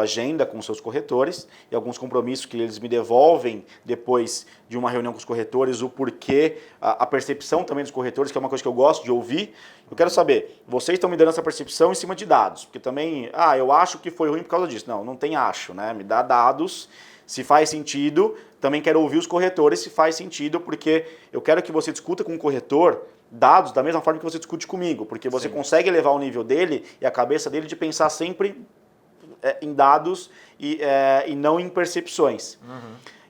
agenda com seus corretores e alguns compromissos que eles me devolvem depois de uma reunião com os corretores, o porquê, a percepção também dos corretores, que é uma coisa que eu gosto de ouvir. Eu quero saber, vocês estão me dando essa percepção em cima de dados, porque também, eu acho que foi ruim por causa disso. Não tem acho, né? Me dá dados, se faz sentido. Também quero ouvir os corretores se faz sentido, porque eu quero que você discuta com o corretor dados da mesma forma que você discute comigo, porque você consegue elevar o nível dele e a cabeça dele de pensar sempre em dados e não em percepções.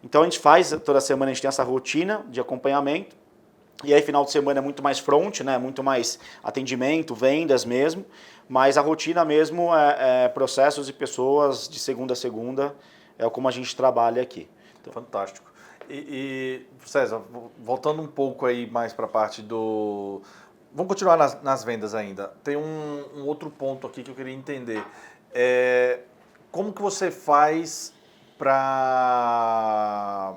Então a gente faz, toda semana a gente tem essa rotina de acompanhamento, e aí final de semana é muito mais front, né? Muito mais atendimento, vendas mesmo, mas a rotina mesmo é processos e pessoas de segunda a segunda, é como a gente trabalha aqui. Então, fantástico. E César, voltando um pouco aí mais para a parte do... Vamos continuar nas vendas ainda. Tem um outro ponto aqui que eu queria entender. Como que você faz para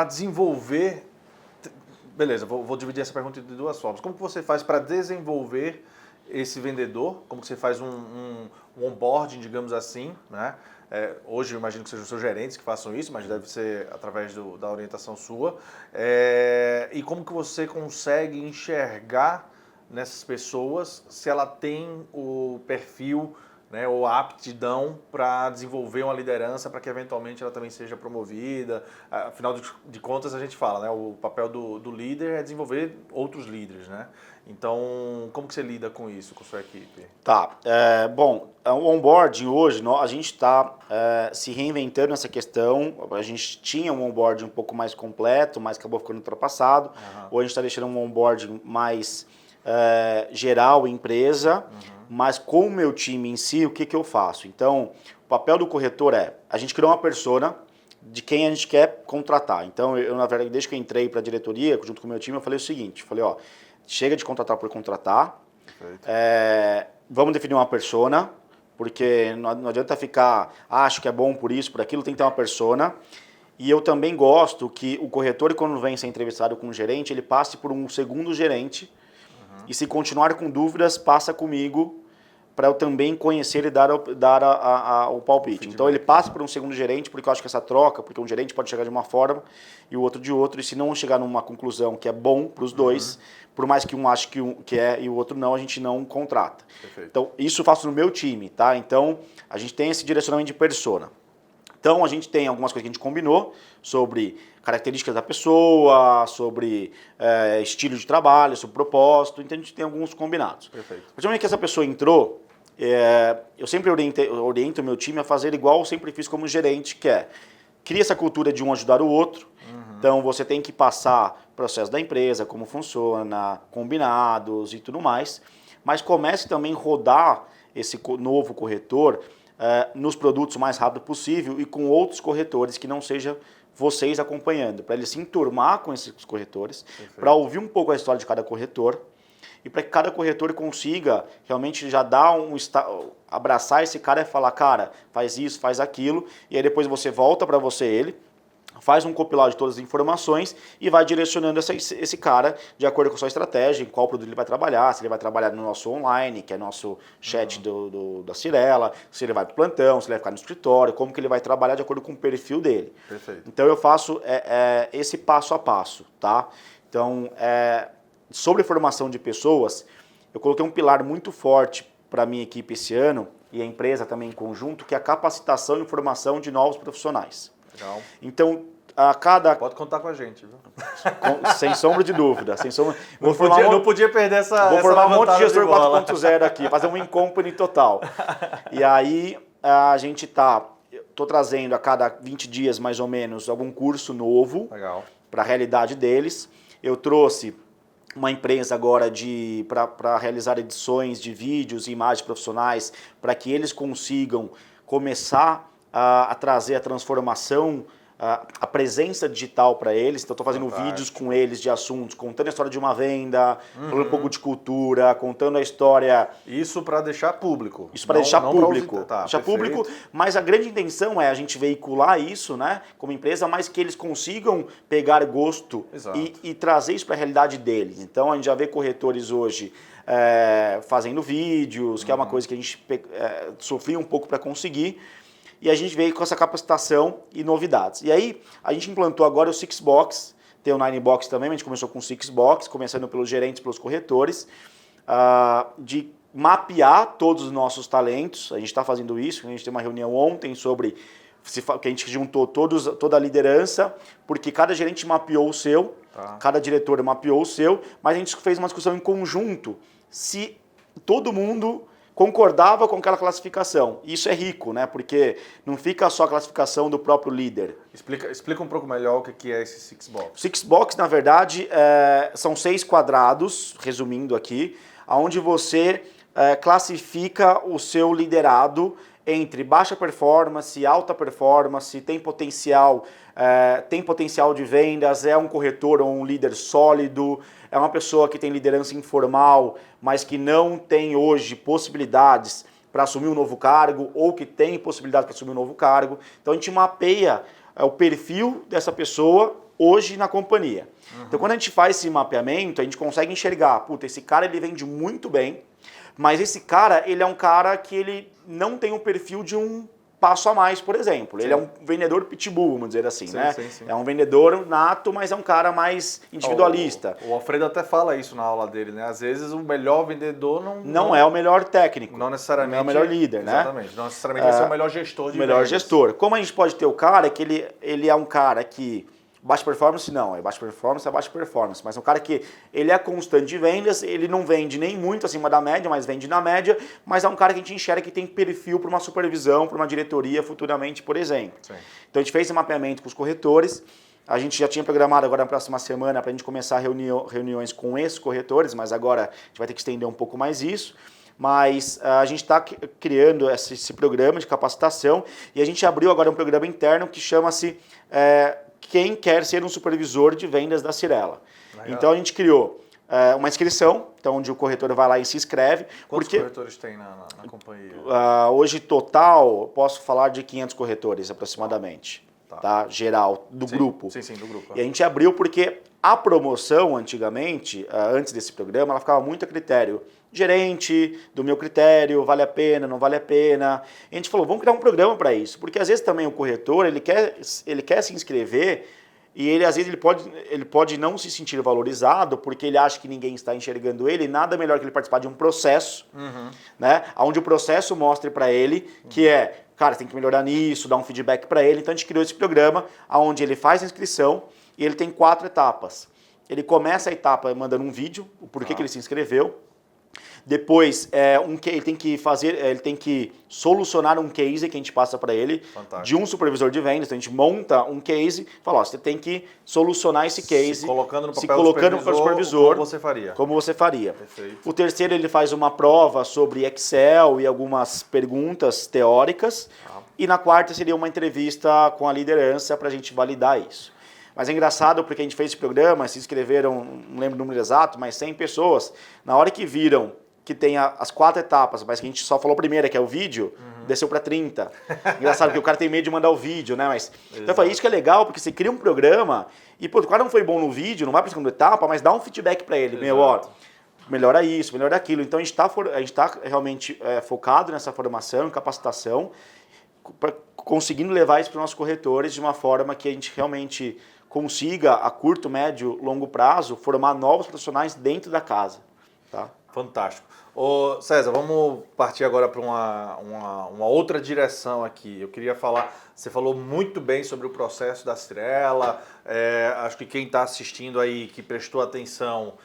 desenvolver... Beleza, vou dividir essa pergunta de 2 formas. Como que você faz para desenvolver esse vendedor? Como que você faz um onboarding, digamos assim, né? Hoje eu imagino que sejam os seus gerentes que façam isso, mas deve ser através da orientação sua. E como que você consegue enxergar nessas pessoas se ela tem o perfil, né, ou a aptidão para desenvolver uma liderança para que eventualmente ela também seja promovida. Afinal de contas a gente fala, né, o papel do líder é desenvolver outros líderes, né? Então, como que você lida com isso, com a sua equipe? Tá, bom, o onboarding hoje, a gente está se reinventando nessa questão. A gente tinha um onboarding um pouco mais completo, mas acabou ficando ultrapassado. Hoje a gente está deixando um onboarding mais geral, empresa, mas com o meu time em si, o que eu faço? Então, o papel do corretor a gente criou uma persona de quem a gente quer contratar. Então, eu na verdade, desde que eu entrei para a diretoria, junto com o meu time, eu falei o seguinte, chega de contratar por contratar, vamos definir uma persona, porque não adianta ficar, acho que é bom por isso, por aquilo, tem que ter uma persona. E eu também gosto que o corretor, quando vem ser entrevistado com um gerente, ele passe por um segundo gerente, E se continuar com dúvidas, passa comigo para eu também conhecer e dar o palpite. Então ele passa por um segundo gerente, porque eu acho que essa troca, porque um gerente pode chegar de uma forma e o outro de outra, e se não chegar numa conclusão que é bom para os dois, por mais que um ache que é e o outro não, a gente não contrata. Perfeito. Então isso eu faço no meu time, tá? Então a gente tem esse direcionamento de persona. Então a gente tem algumas coisas que a gente combinou sobre características da pessoa, sobre estilo de trabalho, sobre propósito, então a gente tem alguns combinados. Perfeito. A partir do momento que essa pessoa entrou, eu sempre oriento o meu time a fazer igual eu sempre fiz como gerente, que é cria essa cultura de um ajudar o outro. Então você tem que passar o processo da empresa, como funciona, combinados e tudo mais, mas comece também a rodar esse novo corretor nos produtos o mais rápido possível e com outros corretores que não seja vocês acompanhando, para ele se enturmar com esses corretores, para ouvir um pouco a história de cada corretor e para que cada corretor consiga realmente já dar abraçar esse cara e falar, cara, faz isso, faz aquilo, e aí depois você volta para ele, faz um compilado de todas as informações e vai direcionando esse cara de acordo com a sua estratégia, em qual produto ele vai trabalhar, se ele vai trabalhar no nosso online, que é nosso chat da Cyrela, se ele vai para o plantão, se ele vai ficar no escritório, como que ele vai trabalhar de acordo com o perfil dele. Perfeito. Então eu faço esse passo a passo, tá? Então, sobre formação de pessoas, eu coloquei um pilar muito forte para a minha equipe esse ano, e a empresa também em conjunto, que é a capacitação e formação de novos profissionais. Legal. Então, Pode contar com a gente, viu? Sem sombra de dúvida. Sem sombra... Não podia perder essa. Vou formar um monte de gestor bola. 4.0 aqui, fazer um in-company total. E aí, a gente tô trazendo a cada 20 dias, mais ou menos, algum curso novo para a realidade deles. Eu trouxe uma empresa agora para realizar edições de vídeos e imagens profissionais para que eles consigam começar a trazer a transformação, a presença digital para eles. Então, estou fazendo vídeos com eles de assuntos, contando a história de uma venda, falando um pouco de cultura, contando a história... Isso para deixar público. Isso para deixar público. Deixar público, mas a grande intenção é a gente veicular isso, né, como empresa, mas que eles consigam pegar gosto e trazer isso para a realidade deles. Então, a gente já vê corretores hoje fazendo vídeos, que é uma coisa que a gente sofria um pouco para conseguir. E a gente veio com essa capacitação e novidades. E aí, a gente implantou agora o Six Box, tem o Nine Box também, mas a gente começou com o Six Box, começando pelos gerentes, pelos corretores, de mapear todos os nossos talentos. A gente está fazendo isso, a gente teve uma reunião ontem sobre que a gente juntou toda a liderança, porque cada gerente mapeou o seu, cada diretor mapeou o seu, mas a gente fez uma discussão em conjunto se todo mundo concordava com aquela classificação. Isso é rico, né? Porque não fica só a classificação do próprio líder. Explica um pouco melhor o que é esse Six Box. O Six Box, na verdade, são 6 quadrados, resumindo aqui, onde você classifica o seu liderado entre baixa performance, alta performance, tem potencial de vendas, é um corretor ou um líder sólido, é uma pessoa que tem liderança informal, mas que não tem hoje possibilidades para assumir um novo cargo ou que tem possibilidade para assumir um novo cargo. Então a gente mapeia o perfil dessa pessoa hoje na companhia. Então quando a gente faz esse mapeamento, a gente consegue enxergar, puta, esse cara ele vende muito bem, mas esse cara, ele é um cara que ele não tem o perfil de um passo a mais, por exemplo. Ele é um vendedor pitbull, vamos dizer assim, né? Sim. É um vendedor nato, mas é um cara mais individualista. O Alfredo até fala isso na aula dele, né? Às vezes o melhor vendedor não é o melhor técnico. Não necessariamente. Não é o melhor líder, né? Exatamente. Não necessariamente vai ser o melhor gestor de melhor vendas. gestor. Como a gente pode ter o cara que ele é um cara que... Baixa performance não, é baixa performance, mas é um cara que ele é constante de vendas, ele não vende nem muito acima da média, mas vende na média, mas é um cara que a gente enxerga que tem perfil para uma supervisão, para uma diretoria futuramente, por exemplo. Sim. Então a gente fez esse mapeamento com os corretores, a gente já tinha programado agora na próxima semana para a gente começar reuniões com esses corretores, mas agora a gente vai ter que estender um pouco mais isso. Mas a gente está criando esse programa de capacitação e a gente abriu agora um programa interno que chama-se Quem Quer Ser um Supervisor de Vendas da Cyrela. Legal. Então a gente criou uma inscrição, então onde o corretor vai lá e se inscreve. Quantos corretores tem na companhia? Hoje total, posso falar de 500 corretores aproximadamente. Tá? Geral, do grupo. Sim, do grupo. E a gente abriu porque A promoção, antigamente, antes desse programa, ela ficava muito a critério gerente, do meu critério, vale a pena, não vale a pena. E a gente falou, vamos criar um programa para isso, porque às vezes também o corretor, ele quer se inscrever e ele às vezes ele pode não se sentir valorizado porque ele acha que ninguém está enxergando ele, e nada melhor que ele participar de um processo, né, onde o processo mostre para ele que cara, você tem que melhorar nisso, dar um feedback para ele. Então a gente criou esse programa onde ele faz a inscrição e ele tem 4 etapas. Ele começa a etapa mandando um vídeo, o porquê que ele se inscreveu. Depois, ele tem que solucionar um case que a gente passa para ele. Fantástico. De um supervisor de vendas. Então a gente monta um case e fala, você tem que solucionar esse case. Se colocando no papel do supervisor, como você faria. Perfeito. O terceiro, ele faz uma prova sobre Excel e algumas perguntas teóricas. E na quarta seria uma entrevista com a liderança para a gente validar isso. Mas é engraçado porque a gente fez esse programa, se inscreveram, não lembro o número exato, mas 100 pessoas. Na hora que viram que tem as 4 etapas, mas que a gente só falou a primeira, que é o vídeo, desceu para 30. Engraçado, porque o cara tem medo de mandar o vídeo, né? Mas, então eu falei, isso que é legal, porque você cria um programa e, pô, o cara não foi bom no vídeo, não vai para a segunda etapa, mas dá um feedback para ele. Meu, ó, melhora isso, melhora aquilo. Então a gente tá realmente focado nessa formação, em capacitação, conseguindo levar isso para os nossos corretores de uma forma que a gente realmente consiga, a curto, médio, longo prazo, formar novos profissionais dentro da casa. Tá? Fantástico. Ô, César, vamos partir agora para uma outra direção aqui. Eu queria falar, você falou muito bem sobre o processo da Cyrela, acho que quem está assistindo aí, que prestou atenção,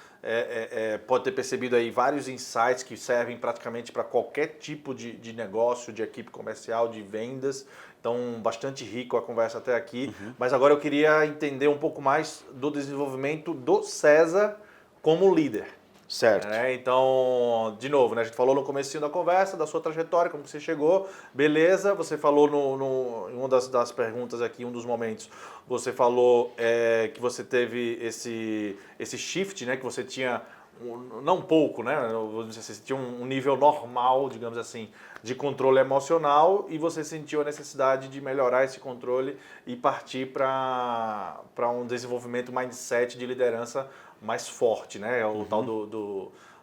pode ter percebido aí vários insights que servem praticamente para qualquer tipo de negócio, de equipe comercial, de vendas. Então, bastante rico a conversa até aqui. Mas agora eu queria entender um pouco mais do desenvolvimento do César como líder. Certo. Então, de novo, né, a gente falou no comecinho da conversa, da sua trajetória, como você chegou, beleza, você falou em uma das perguntas aqui, um dos momentos, você falou que você teve esse shift, né, que você tinha, não pouco, né, você tinha um nível normal, digamos assim, de controle emocional e você sentiu a necessidade de melhorar esse controle e partir para um desenvolvimento mindset de liderança mais forte, né? O tal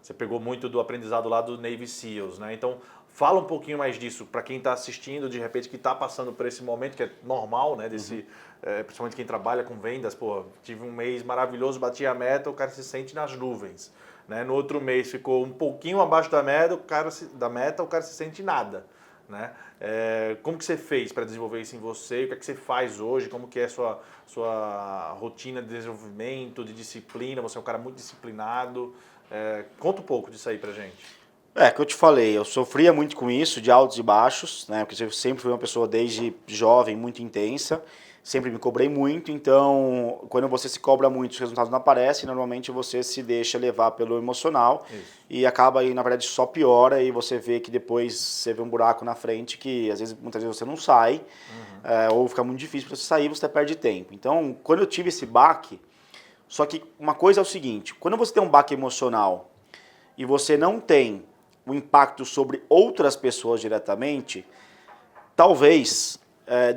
você pegou muito do aprendizado lá do Navy SEALs, né? Então, fala um pouquinho mais disso para quem está assistindo, de repente, que está passando por esse momento, que é normal, né? Principalmente quem trabalha com vendas, pô, tive um mês maravilhoso, bati a meta, o cara se sente nas nuvens, né? No outro mês ficou um pouquinho abaixo da meta, o cara se sente nada, né? Como que você fez para desenvolver isso em você? O que é que você faz hoje? Como que é a sua rotina de desenvolvimento, de disciplina? Você é um cara muito disciplinado. Conta um pouco disso aí pra gente. Que eu te falei, eu sofria muito com isso, de altos e baixos, né? Porque eu sempre fui uma pessoa desde jovem muito intensa, sempre me cobrei muito, então quando você se cobra muito, os resultados não aparecem, normalmente você se deixa levar pelo emocional. Isso. E acaba aí, na verdade, só piora e você vê que depois você vê um buraco na frente que muitas vezes você não sai, ou fica muito difícil para você sair, você perde tempo. Então, quando eu tive esse baque, só que uma coisa é o seguinte, quando você tem um baque emocional e você não tem o impacto sobre outras pessoas diretamente, talvez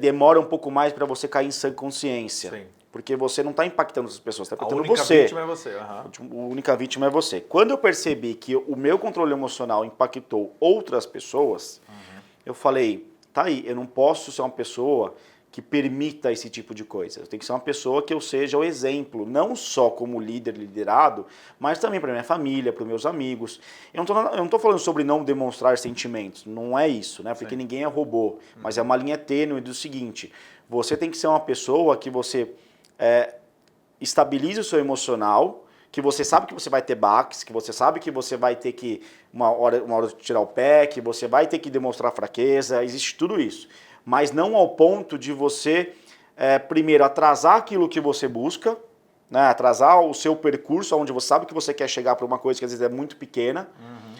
demora um pouco mais para você cair em sã consciência. Sim. Porque você não está impactando as pessoas, está impactando você. A única vítima é você. A única vítima é você. Quando eu percebi que o meu controle emocional impactou outras pessoas, eu falei, tá aí, eu não posso ser uma pessoa que permita esse tipo de coisa. Eu tenho que ser uma pessoa que eu seja o exemplo, não só como líder, liderado, mas também para minha família, para os meus amigos. Eu não estou falando sobre não demonstrar sentimentos, não é isso, né? Porque Sim. ninguém é robô, mas é uma linha tênue do seguinte, você tem que ser uma pessoa que você estabilize o seu emocional, que você sabe que você vai ter baques, que você sabe que você vai ter que, uma hora tirar o pé, que você vai ter que demonstrar fraqueza, existe tudo isso. Mas não ao ponto de você, primeiro, atrasar aquilo que você busca, né? Atrasar o seu percurso, onde você sabe que você quer chegar para uma coisa que às vezes é muito pequena,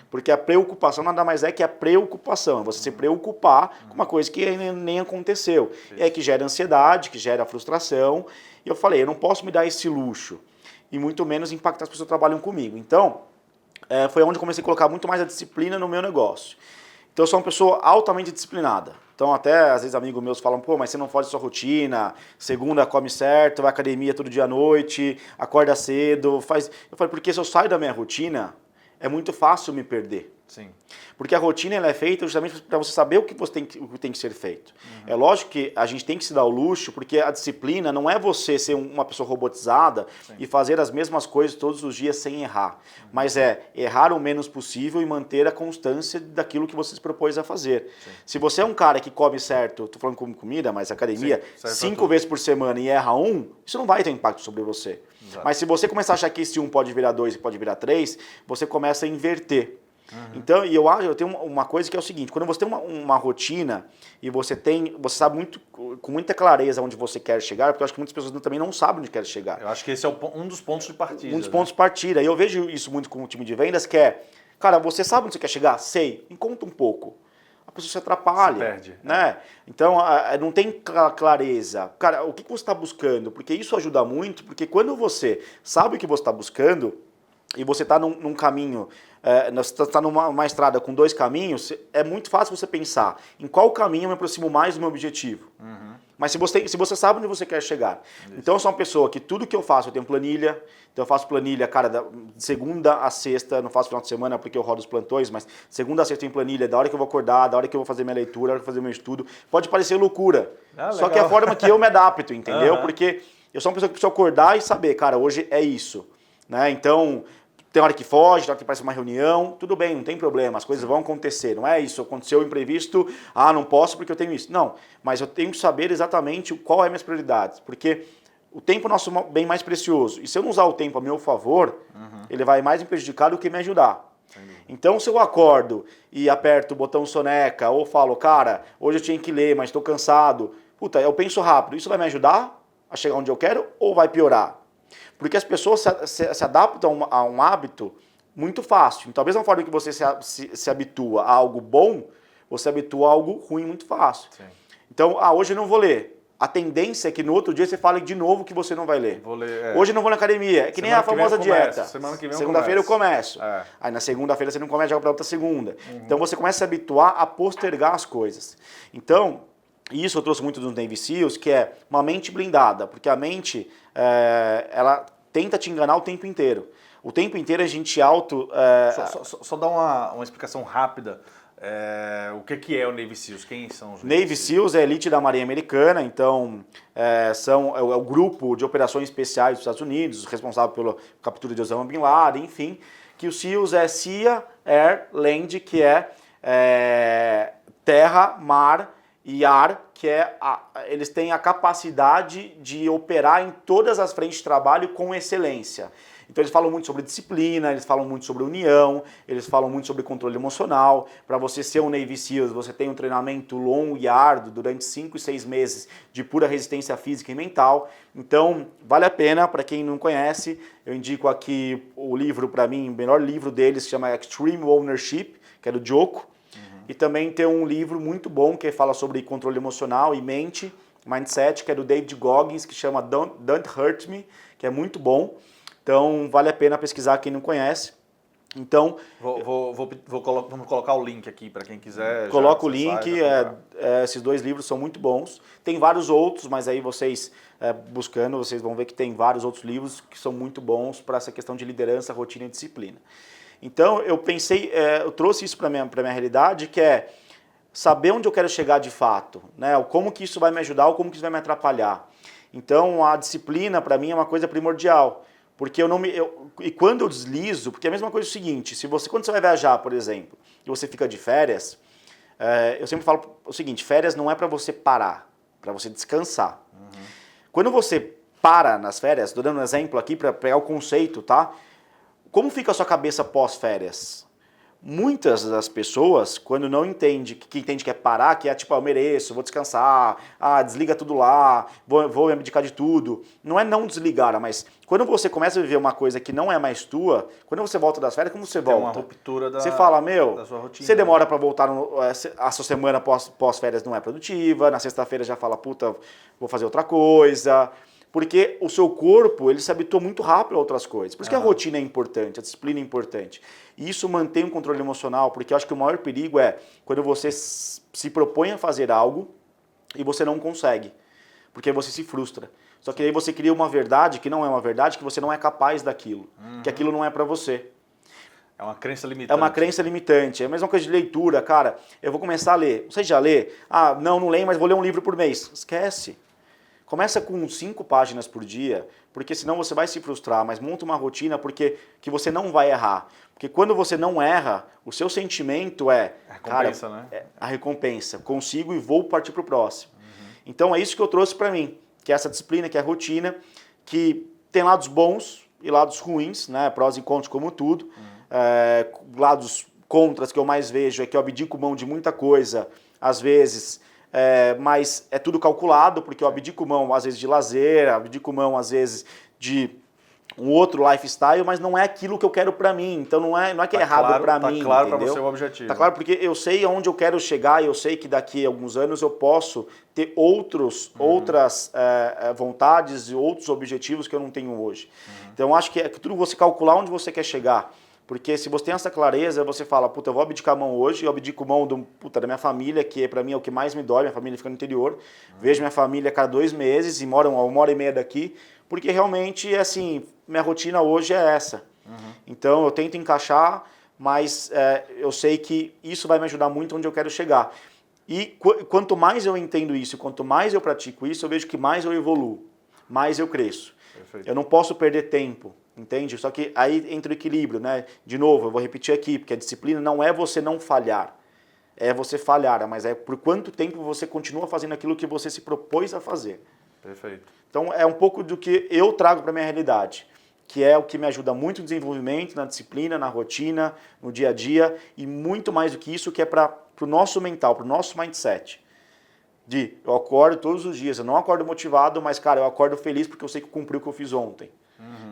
porque a preocupação nada mais é que a preocupação, é você se preocupar com uma coisa que nem aconteceu. Isso. E aí que gera ansiedade, que gera frustração, e eu falei, eu não posso me dar esse luxo, e muito menos impactar as pessoas que trabalham comigo. Então, foi onde eu comecei a colocar muito mais a disciplina no meu negócio. Então eu sou uma pessoa altamente disciplinada. Então até às vezes amigos meus falam, pô, mas você não foge da sua rotina, segunda come certo, vai à academia todo dia à noite, acorda cedo, faz... Eu falei, porque se eu saio da minha rotina, é muito fácil me perder. Sim. Porque a rotina ela é feita justamente para você saber o que tem que ser feito. É lógico que a gente tem que se dar o luxo, porque a disciplina não é você ser uma pessoa robotizada e fazer as mesmas coisas todos os dias sem errar. Mas é errar o menos possível e manter a constância daquilo que você se propôs a fazer. Se você é um cara que come certo, tô falando como comida, mas academia, 5 vezes por semana e erra um, isso não vai ter impacto sobre você. Exato. Mas se você começar a achar que esse 1 pode virar 2 e pode virar 3, você começa a inverter. Então, e eu tenho uma coisa que é o seguinte, quando você tem uma rotina e você sabe muito, com muita clareza onde você quer chegar, porque eu acho que muitas pessoas também não sabem onde querem chegar. Eu acho que esse é um dos pontos de partida. Um dos pontos de partida. E eu vejo isso muito com o time de vendas, que é, cara, você sabe onde você quer chegar? Sei, me conta um pouco. A pessoa se atrapalha. Se perde. Né? Então, não tem clareza. Cara, o que você está buscando? Porque isso ajuda muito, porque quando você sabe o que você está buscando e você está num caminho... você está numa estrada com 2 caminhos, é muito fácil você pensar em qual caminho eu me aproximo mais do meu objetivo. Mas se você sabe onde você quer chegar. Isso. Então eu sou uma pessoa que tudo que eu faço, eu tenho planilha. Então eu faço planilha, cara, de segunda a sexta, não faço final de semana porque eu rodo os plantões, mas segunda a sexta eu tenho planilha, da hora que eu vou acordar, da hora que eu vou fazer minha leitura, da hora que eu vou fazer meu estudo. Pode parecer loucura, só que é a forma que eu me adapto, entendeu? Porque eu sou uma pessoa que precisa acordar e saber, cara, hoje é isso. Né? Então... Tem hora que foge, tem hora que parece uma reunião, tudo bem, não tem problema, as coisas vão acontecer, não é isso, aconteceu um imprevisto, não posso porque eu tenho isso. Não, mas eu tenho que saber exatamente qual é as minhas prioridades, porque o tempo é o nosso bem mais precioso, e se eu não usar o tempo a meu favor, ele vai mais me prejudicar do que me ajudar. Então se eu acordo e aperto o botão soneca, ou falo, cara, hoje eu tinha que ler, mas estou cansado, puta, eu penso rápido, isso vai me ajudar a chegar onde eu quero ou vai piorar? Porque as pessoas se adaptam a um hábito muito fácil. Então, da mesma forma que você se habitua a algo bom, você habitua a algo ruim muito fácil. Sim. Então, hoje eu não vou ler. A tendência é que no outro dia você fale de novo que você não vai ler. Vou ler Hoje eu não vou na academia. É que nem a famosa dieta. Semana que vem segunda-feira eu começo. Aí na segunda-feira você não começa, joga para outra segunda. Então você começa a se habituar a postergar as coisas. Então, isso eu trouxe muito dos Navy SEALs, que é uma mente blindada. Porque a mente, ela tenta te enganar o tempo inteiro. O tempo inteiro a gente Só dar uma explicação rápida. O que é o Navy SEALs? Quem são os Navy SEALs? É a elite da Marinha Americana, então é o grupo de operações especiais dos Estados Unidos, responsável pela captura de Osama Bin Laden, enfim, que o SEALs é Sea, Air, Land, que é terra, mar e ar, que eles têm a capacidade de operar em todas as frentes de trabalho com excelência. Então eles falam muito sobre disciplina, eles falam muito sobre união, eles falam muito sobre controle emocional. Para você ser um Navy SEALs, você tem um treinamento longo e árduo durante 5 e 6 meses de pura resistência física e mental. Então vale a pena, para quem não conhece, eu indico aqui o livro, para mim, o melhor livro deles, que chama Extreme Ownership, que é do Jocko. E também tem um livro muito bom que fala sobre controle emocional e mente, mindset, que é do David Goggins, que chama Don't Hurt Me, que é muito bom. Então vale a pena pesquisar quem não conhece. Então vamos colocar o link aqui para quem quiser. Coloca o link, esses 2 livros são muito bons. Tem vários outros, mas aí vocês buscando, vocês vão ver que tem vários outros livros que são muito bons para essa questão de liderança, rotina e disciplina. Então eu pensei, eu trouxe isso para minha realidade, que é saber onde eu quero chegar de fato, né? Como que isso vai me ajudar ou como que isso vai me atrapalhar. Então a disciplina para mim é uma coisa primordial, porque e quando eu deslizo, porque a mesma coisa é o seguinte, quando você vai viajar, por exemplo, e você fica de férias, eu sempre falo o seguinte, férias não é para você parar, para você descansar. Quando você para nas férias, estou dando um exemplo aqui para pegar o conceito, tá? Como fica a sua cabeça pós-férias? Muitas das pessoas, quando não entende que é parar, que é tipo, eu mereço, vou descansar, desliga tudo lá, vou me abdicar de tudo. Não desligar, mas quando você começa a viver uma coisa que não é mais tua, quando você volta das férias, como você volta? Tem uma ruptura você fala, da sua rotina. Você demora para voltar, a sua semana pós-férias não é produtiva, na sexta-feira já fala, puta, vou fazer outra coisa. Porque o seu corpo, ele se habituou muito rápido a outras coisas. Por isso que a rotina é importante, a disciplina é importante. E isso mantém um controle emocional, porque eu acho que o maior perigo é quando você se propõe a fazer algo e você não consegue, porque você se frustra. Só que aí você cria uma verdade que não é uma verdade, que você não é capaz daquilo, que aquilo não é para você. É uma crença limitante. É uma crença limitante. É a mesma coisa de leitura, cara. Eu vou começar a ler. Você já lê? Ah, não leio, mas vou ler um livro por mês. Esquece. Começa com 5 páginas por dia, porque senão você vai se frustrar, mas monta uma rotina porque que você não vai errar. Porque quando você não erra, o seu sentimento é... A recompensa, cara, né? a recompensa. Consigo e vou partir para o próximo. Então é isso que eu trouxe para mim, que é essa disciplina, que é a rotina, que tem lados bons e lados ruins, né? Prós e contras como tudo. Lados contras que eu mais vejo é que eu abdico mão de muita coisa, às vezes... mas é tudo calculado, porque eu abdico mão, às vezes, de lazer, abdico mão, às vezes, de um outro lifestyle, mas não é aquilo que eu quero pra mim. Então não é que é errado pra mim, tá claro entendeu? Pra você o objetivo. Tá claro, porque eu sei aonde eu quero chegar e eu sei que daqui a alguns anos eu posso ter outras vontades e outros objetivos que eu não tenho hoje. Então acho que é tudo você calcular onde você quer chegar. Porque se você tem essa clareza, você fala, puta, eu vou abdicar a mão hoje, eu abdico mão da minha família, que pra mim é o que mais me dói, minha família fica no interior. Vejo minha família a cada 2 meses e moram a 1h30 daqui, porque realmente, assim, minha rotina hoje é essa. Então eu tento encaixar, mas eu sei que isso vai me ajudar muito onde eu quero chegar. E quanto mais eu entendo isso, quanto mais eu pratico isso, eu vejo que mais eu evoluo, mais eu cresço. Perfeito. Eu não posso perder tempo. Entende? Só que aí entra o equilíbrio, né? De novo, eu vou repetir aqui, porque a disciplina não é você não falhar. É você falhar, mas é por quanto tempo você continua fazendo aquilo que você se propôs a fazer. Perfeito. Então é um pouco do que eu trago para minha realidade, que é o que me ajuda muito no desenvolvimento, na disciplina, na rotina, no dia a dia, e muito mais do que isso, que é para o nosso mental, para o nosso mindset. Eu acordo todos os dias, eu não acordo motivado, mas, cara, eu acordo feliz porque eu sei que eu cumpri o que eu fiz ontem.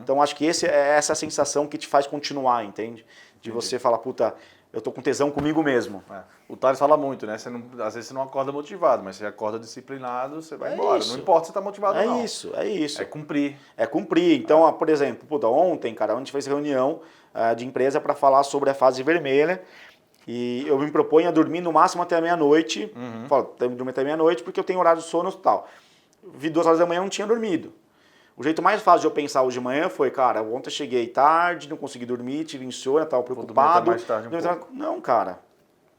Então acho que essa sensação que te faz continuar, entende? De você falar, puta, eu tô com tesão comigo mesmo. O Thales fala muito, né? Às vezes você não acorda motivado, mas você acorda disciplinado, você vai embora. Isso. Não importa se você tá motivado ou não. É isso. É cumprir. É cumprir. Então, por exemplo, puta, ontem, cara, a gente fez reunião de empresa para falar sobre a fase vermelha e eu me proponho a dormir no máximo até a meia-noite. Falo, tenho que dormir até meia-noite porque eu tenho horário de sono e tal. Vi 2 horas da manhã, não tinha dormido. O jeito mais fácil de eu pensar hoje de manhã foi, cara, ontem eu cheguei tarde, não consegui dormir, tive insônia, estava preocupado. Mais tarde Não, cara,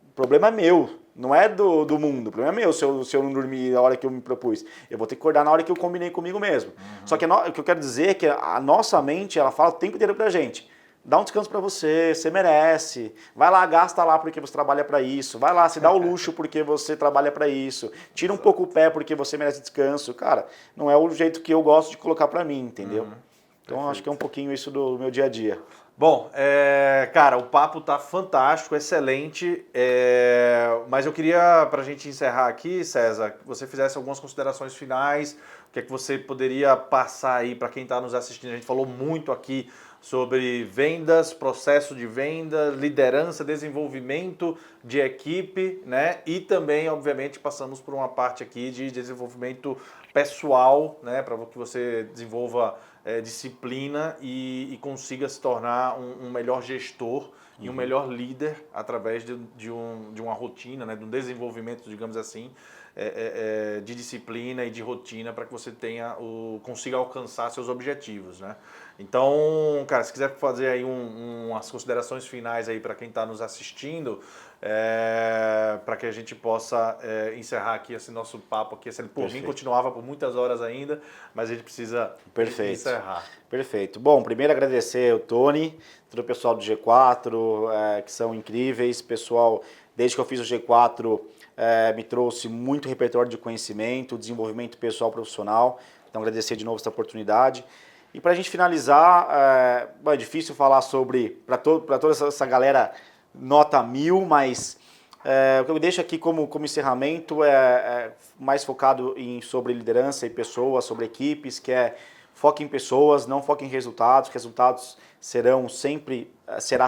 o problema é meu, não é do mundo, o problema é meu se eu não dormir na hora que eu me propus. Eu vou ter que acordar na hora que eu combinei comigo mesmo. Só que o que eu quero dizer é que a nossa mente, ela fala o tempo inteiro pra gente. Dá um descanso pra você merece. Vai lá, gasta lá porque você trabalha pra isso. Vai lá, se dá o luxo porque você trabalha pra isso. Tira um pouco o pé porque você merece descanso. Cara, não é o jeito que eu gosto de colocar pra mim, entendeu? Então acho que é um pouquinho isso do meu dia a dia. Bom, cara, o papo tá fantástico, excelente, mas eu queria, pra gente encerrar aqui, César, que você fizesse algumas considerações finais, o que é que você poderia passar aí para quem está nos assistindo. A gente falou muito aqui sobre vendas, processo de venda, liderança, desenvolvimento de equipe, né? E também, obviamente, passamos por uma parte aqui de desenvolvimento pessoal, né? Para que você desenvolva disciplina e consiga se tornar um melhor gestor e um melhor líder através de uma rotina, né? De um desenvolvimento, digamos assim, de disciplina e de rotina para que você consiga alcançar seus objetivos, né? Então, cara, se quiser fazer aí umas considerações finais aí para quem está nos assistindo, para que a gente possa encerrar aqui esse nosso papo aqui. Por mim, continuava por muitas horas ainda, mas a gente precisa encerrar. Perfeito. Bom, primeiro agradecer o Tony, todo o pessoal do G4, que são incríveis. Pessoal, desde que eu fiz o G4, me trouxe muito repertório de conhecimento, desenvolvimento pessoal profissional. Então, agradecer de novo essa oportunidade. E para a gente finalizar, é difícil falar para toda essa galera nota 1000, mas o que eu deixo aqui como encerramento é mais focado sobre liderança e pessoas, sobre equipes, que é foque em pessoas, não foque em resultados, que resultados será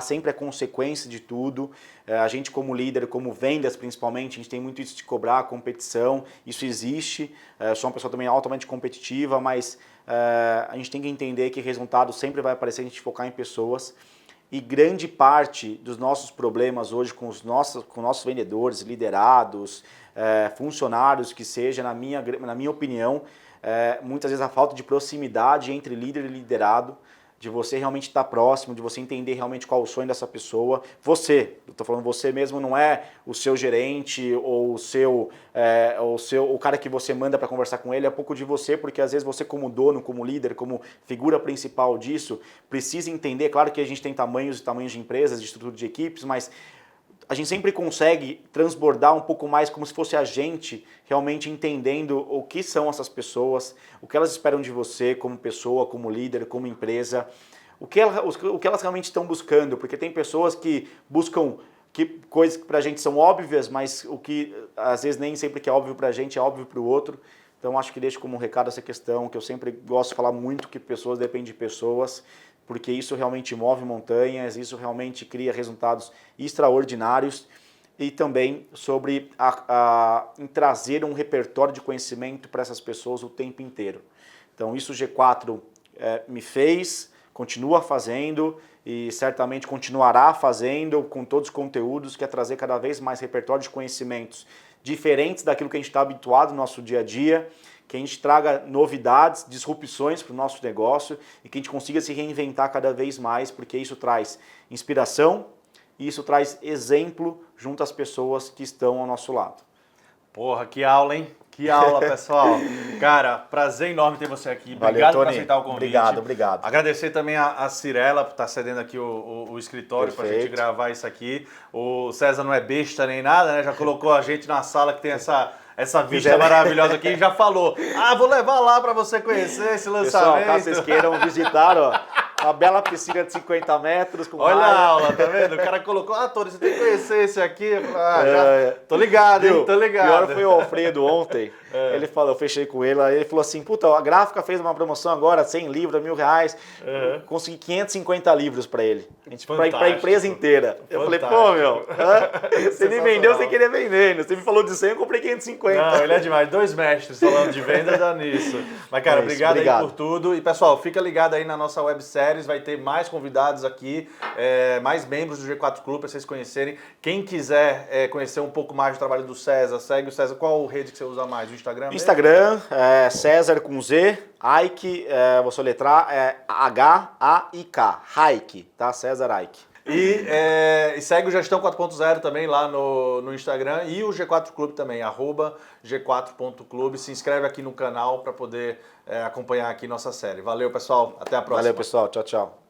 sempre a consequência de tudo. A gente como líder, como vendas principalmente, a gente tem muito isso de cobrar, competição, isso existe. Eu sou uma pessoa também altamente competitiva, mas a gente tem que entender que resultado sempre vai aparecer, a gente focar em pessoas. E grande parte dos nossos problemas hoje com os nossos vendedores, liderados, funcionários, que seja, na minha opinião, muitas vezes a falta de proximidade entre líder e liderado, de você realmente estar próximo, de você entender realmente qual é o sonho dessa pessoa. Você, eu estou falando você mesmo, não é o seu gerente ou o cara que você manda para conversar com ele, é pouco de você, porque às vezes você como dono, como líder, como figura principal disso, precisa entender, claro que a gente tem tamanhos e tamanhos de empresas, de estrutura de equipes, mas a gente sempre consegue transbordar um pouco mais como se fosse a gente realmente entendendo o que são essas pessoas, o que elas esperam de você como pessoa, como líder, como empresa, o que elas realmente estão buscando, porque tem pessoas que buscam coisas que pra gente são óbvias, mas o que às vezes nem sempre que é óbvio pra gente é óbvio pro outro. Então acho que deixo como um recado essa questão, que eu sempre gosto de falar muito que pessoas dependem de pessoas, porque isso realmente move montanhas, isso realmente cria resultados extraordinários, e também sobre em trazer um repertório de conhecimento para essas pessoas o tempo inteiro. Então isso o G4 me fez, continua fazendo e certamente continuará fazendo com todos os conteúdos, que é trazer cada vez mais repertório de conhecimentos diferentes daquilo que a gente está habituado no nosso dia a dia, que a gente traga novidades, disrupções para o nosso negócio e que a gente consiga se reinventar cada vez mais, porque isso traz inspiração e isso traz exemplo junto às pessoas que estão ao nosso lado. Porra, que aula, hein? Que aula, pessoal. Cara, prazer enorme ter você aqui. Obrigado por aceitar o convite. Obrigado. Agradecer também a Cirela por estar cedendo aqui o escritório para a gente gravar isso aqui. O César não é besta nem nada, né? Já colocou a gente na sala que tem essa vista maravilhosa aqui e já falou: vou levar lá para você conhecer esse lançamento. Pessoal, caso vocês queiram visitar, ó, uma bela piscina de 50 metros. Com olha a aula, tá vendo? O cara colocou: Tony, você tem que conhecer esse aqui. Já tô ligado, hein? Tô ligado. Pior foi o Alfredo ontem. Ele falou, eu fechei com ele, aí ele falou assim: puta, a Gráfica fez uma promoção agora, 100 livros, R$1.000. Consegui 550 livros para ele. Pra empresa inteira. Eu falei: pô, meu, você me vendeu sem querer vender. Você me falou de 100, eu comprei 550. Não, ele é demais. 2 mestres falando de venda já nisso. Mas, cara, obrigado aí por tudo. E, pessoal, fica ligado aí na nossa websérie. Vai ter mais convidados aqui, mais membros do G4 Clube para vocês conhecerem. Quem quiser conhecer um pouco mais do trabalho do César, segue o César. Qual rede que você usa mais? O Instagram mesmo? Instagram, César com Z, Aik, vou soletrar, H-A-I-K, Haik, tá? César Aik. E segue o Gestão 4.0 também lá no Instagram e o G4 Clube também, @g4.clube. Se inscreve aqui no canal para poder acompanhar aqui nossa série. Valeu, pessoal. Até a próxima. Valeu, pessoal. Tchau, tchau.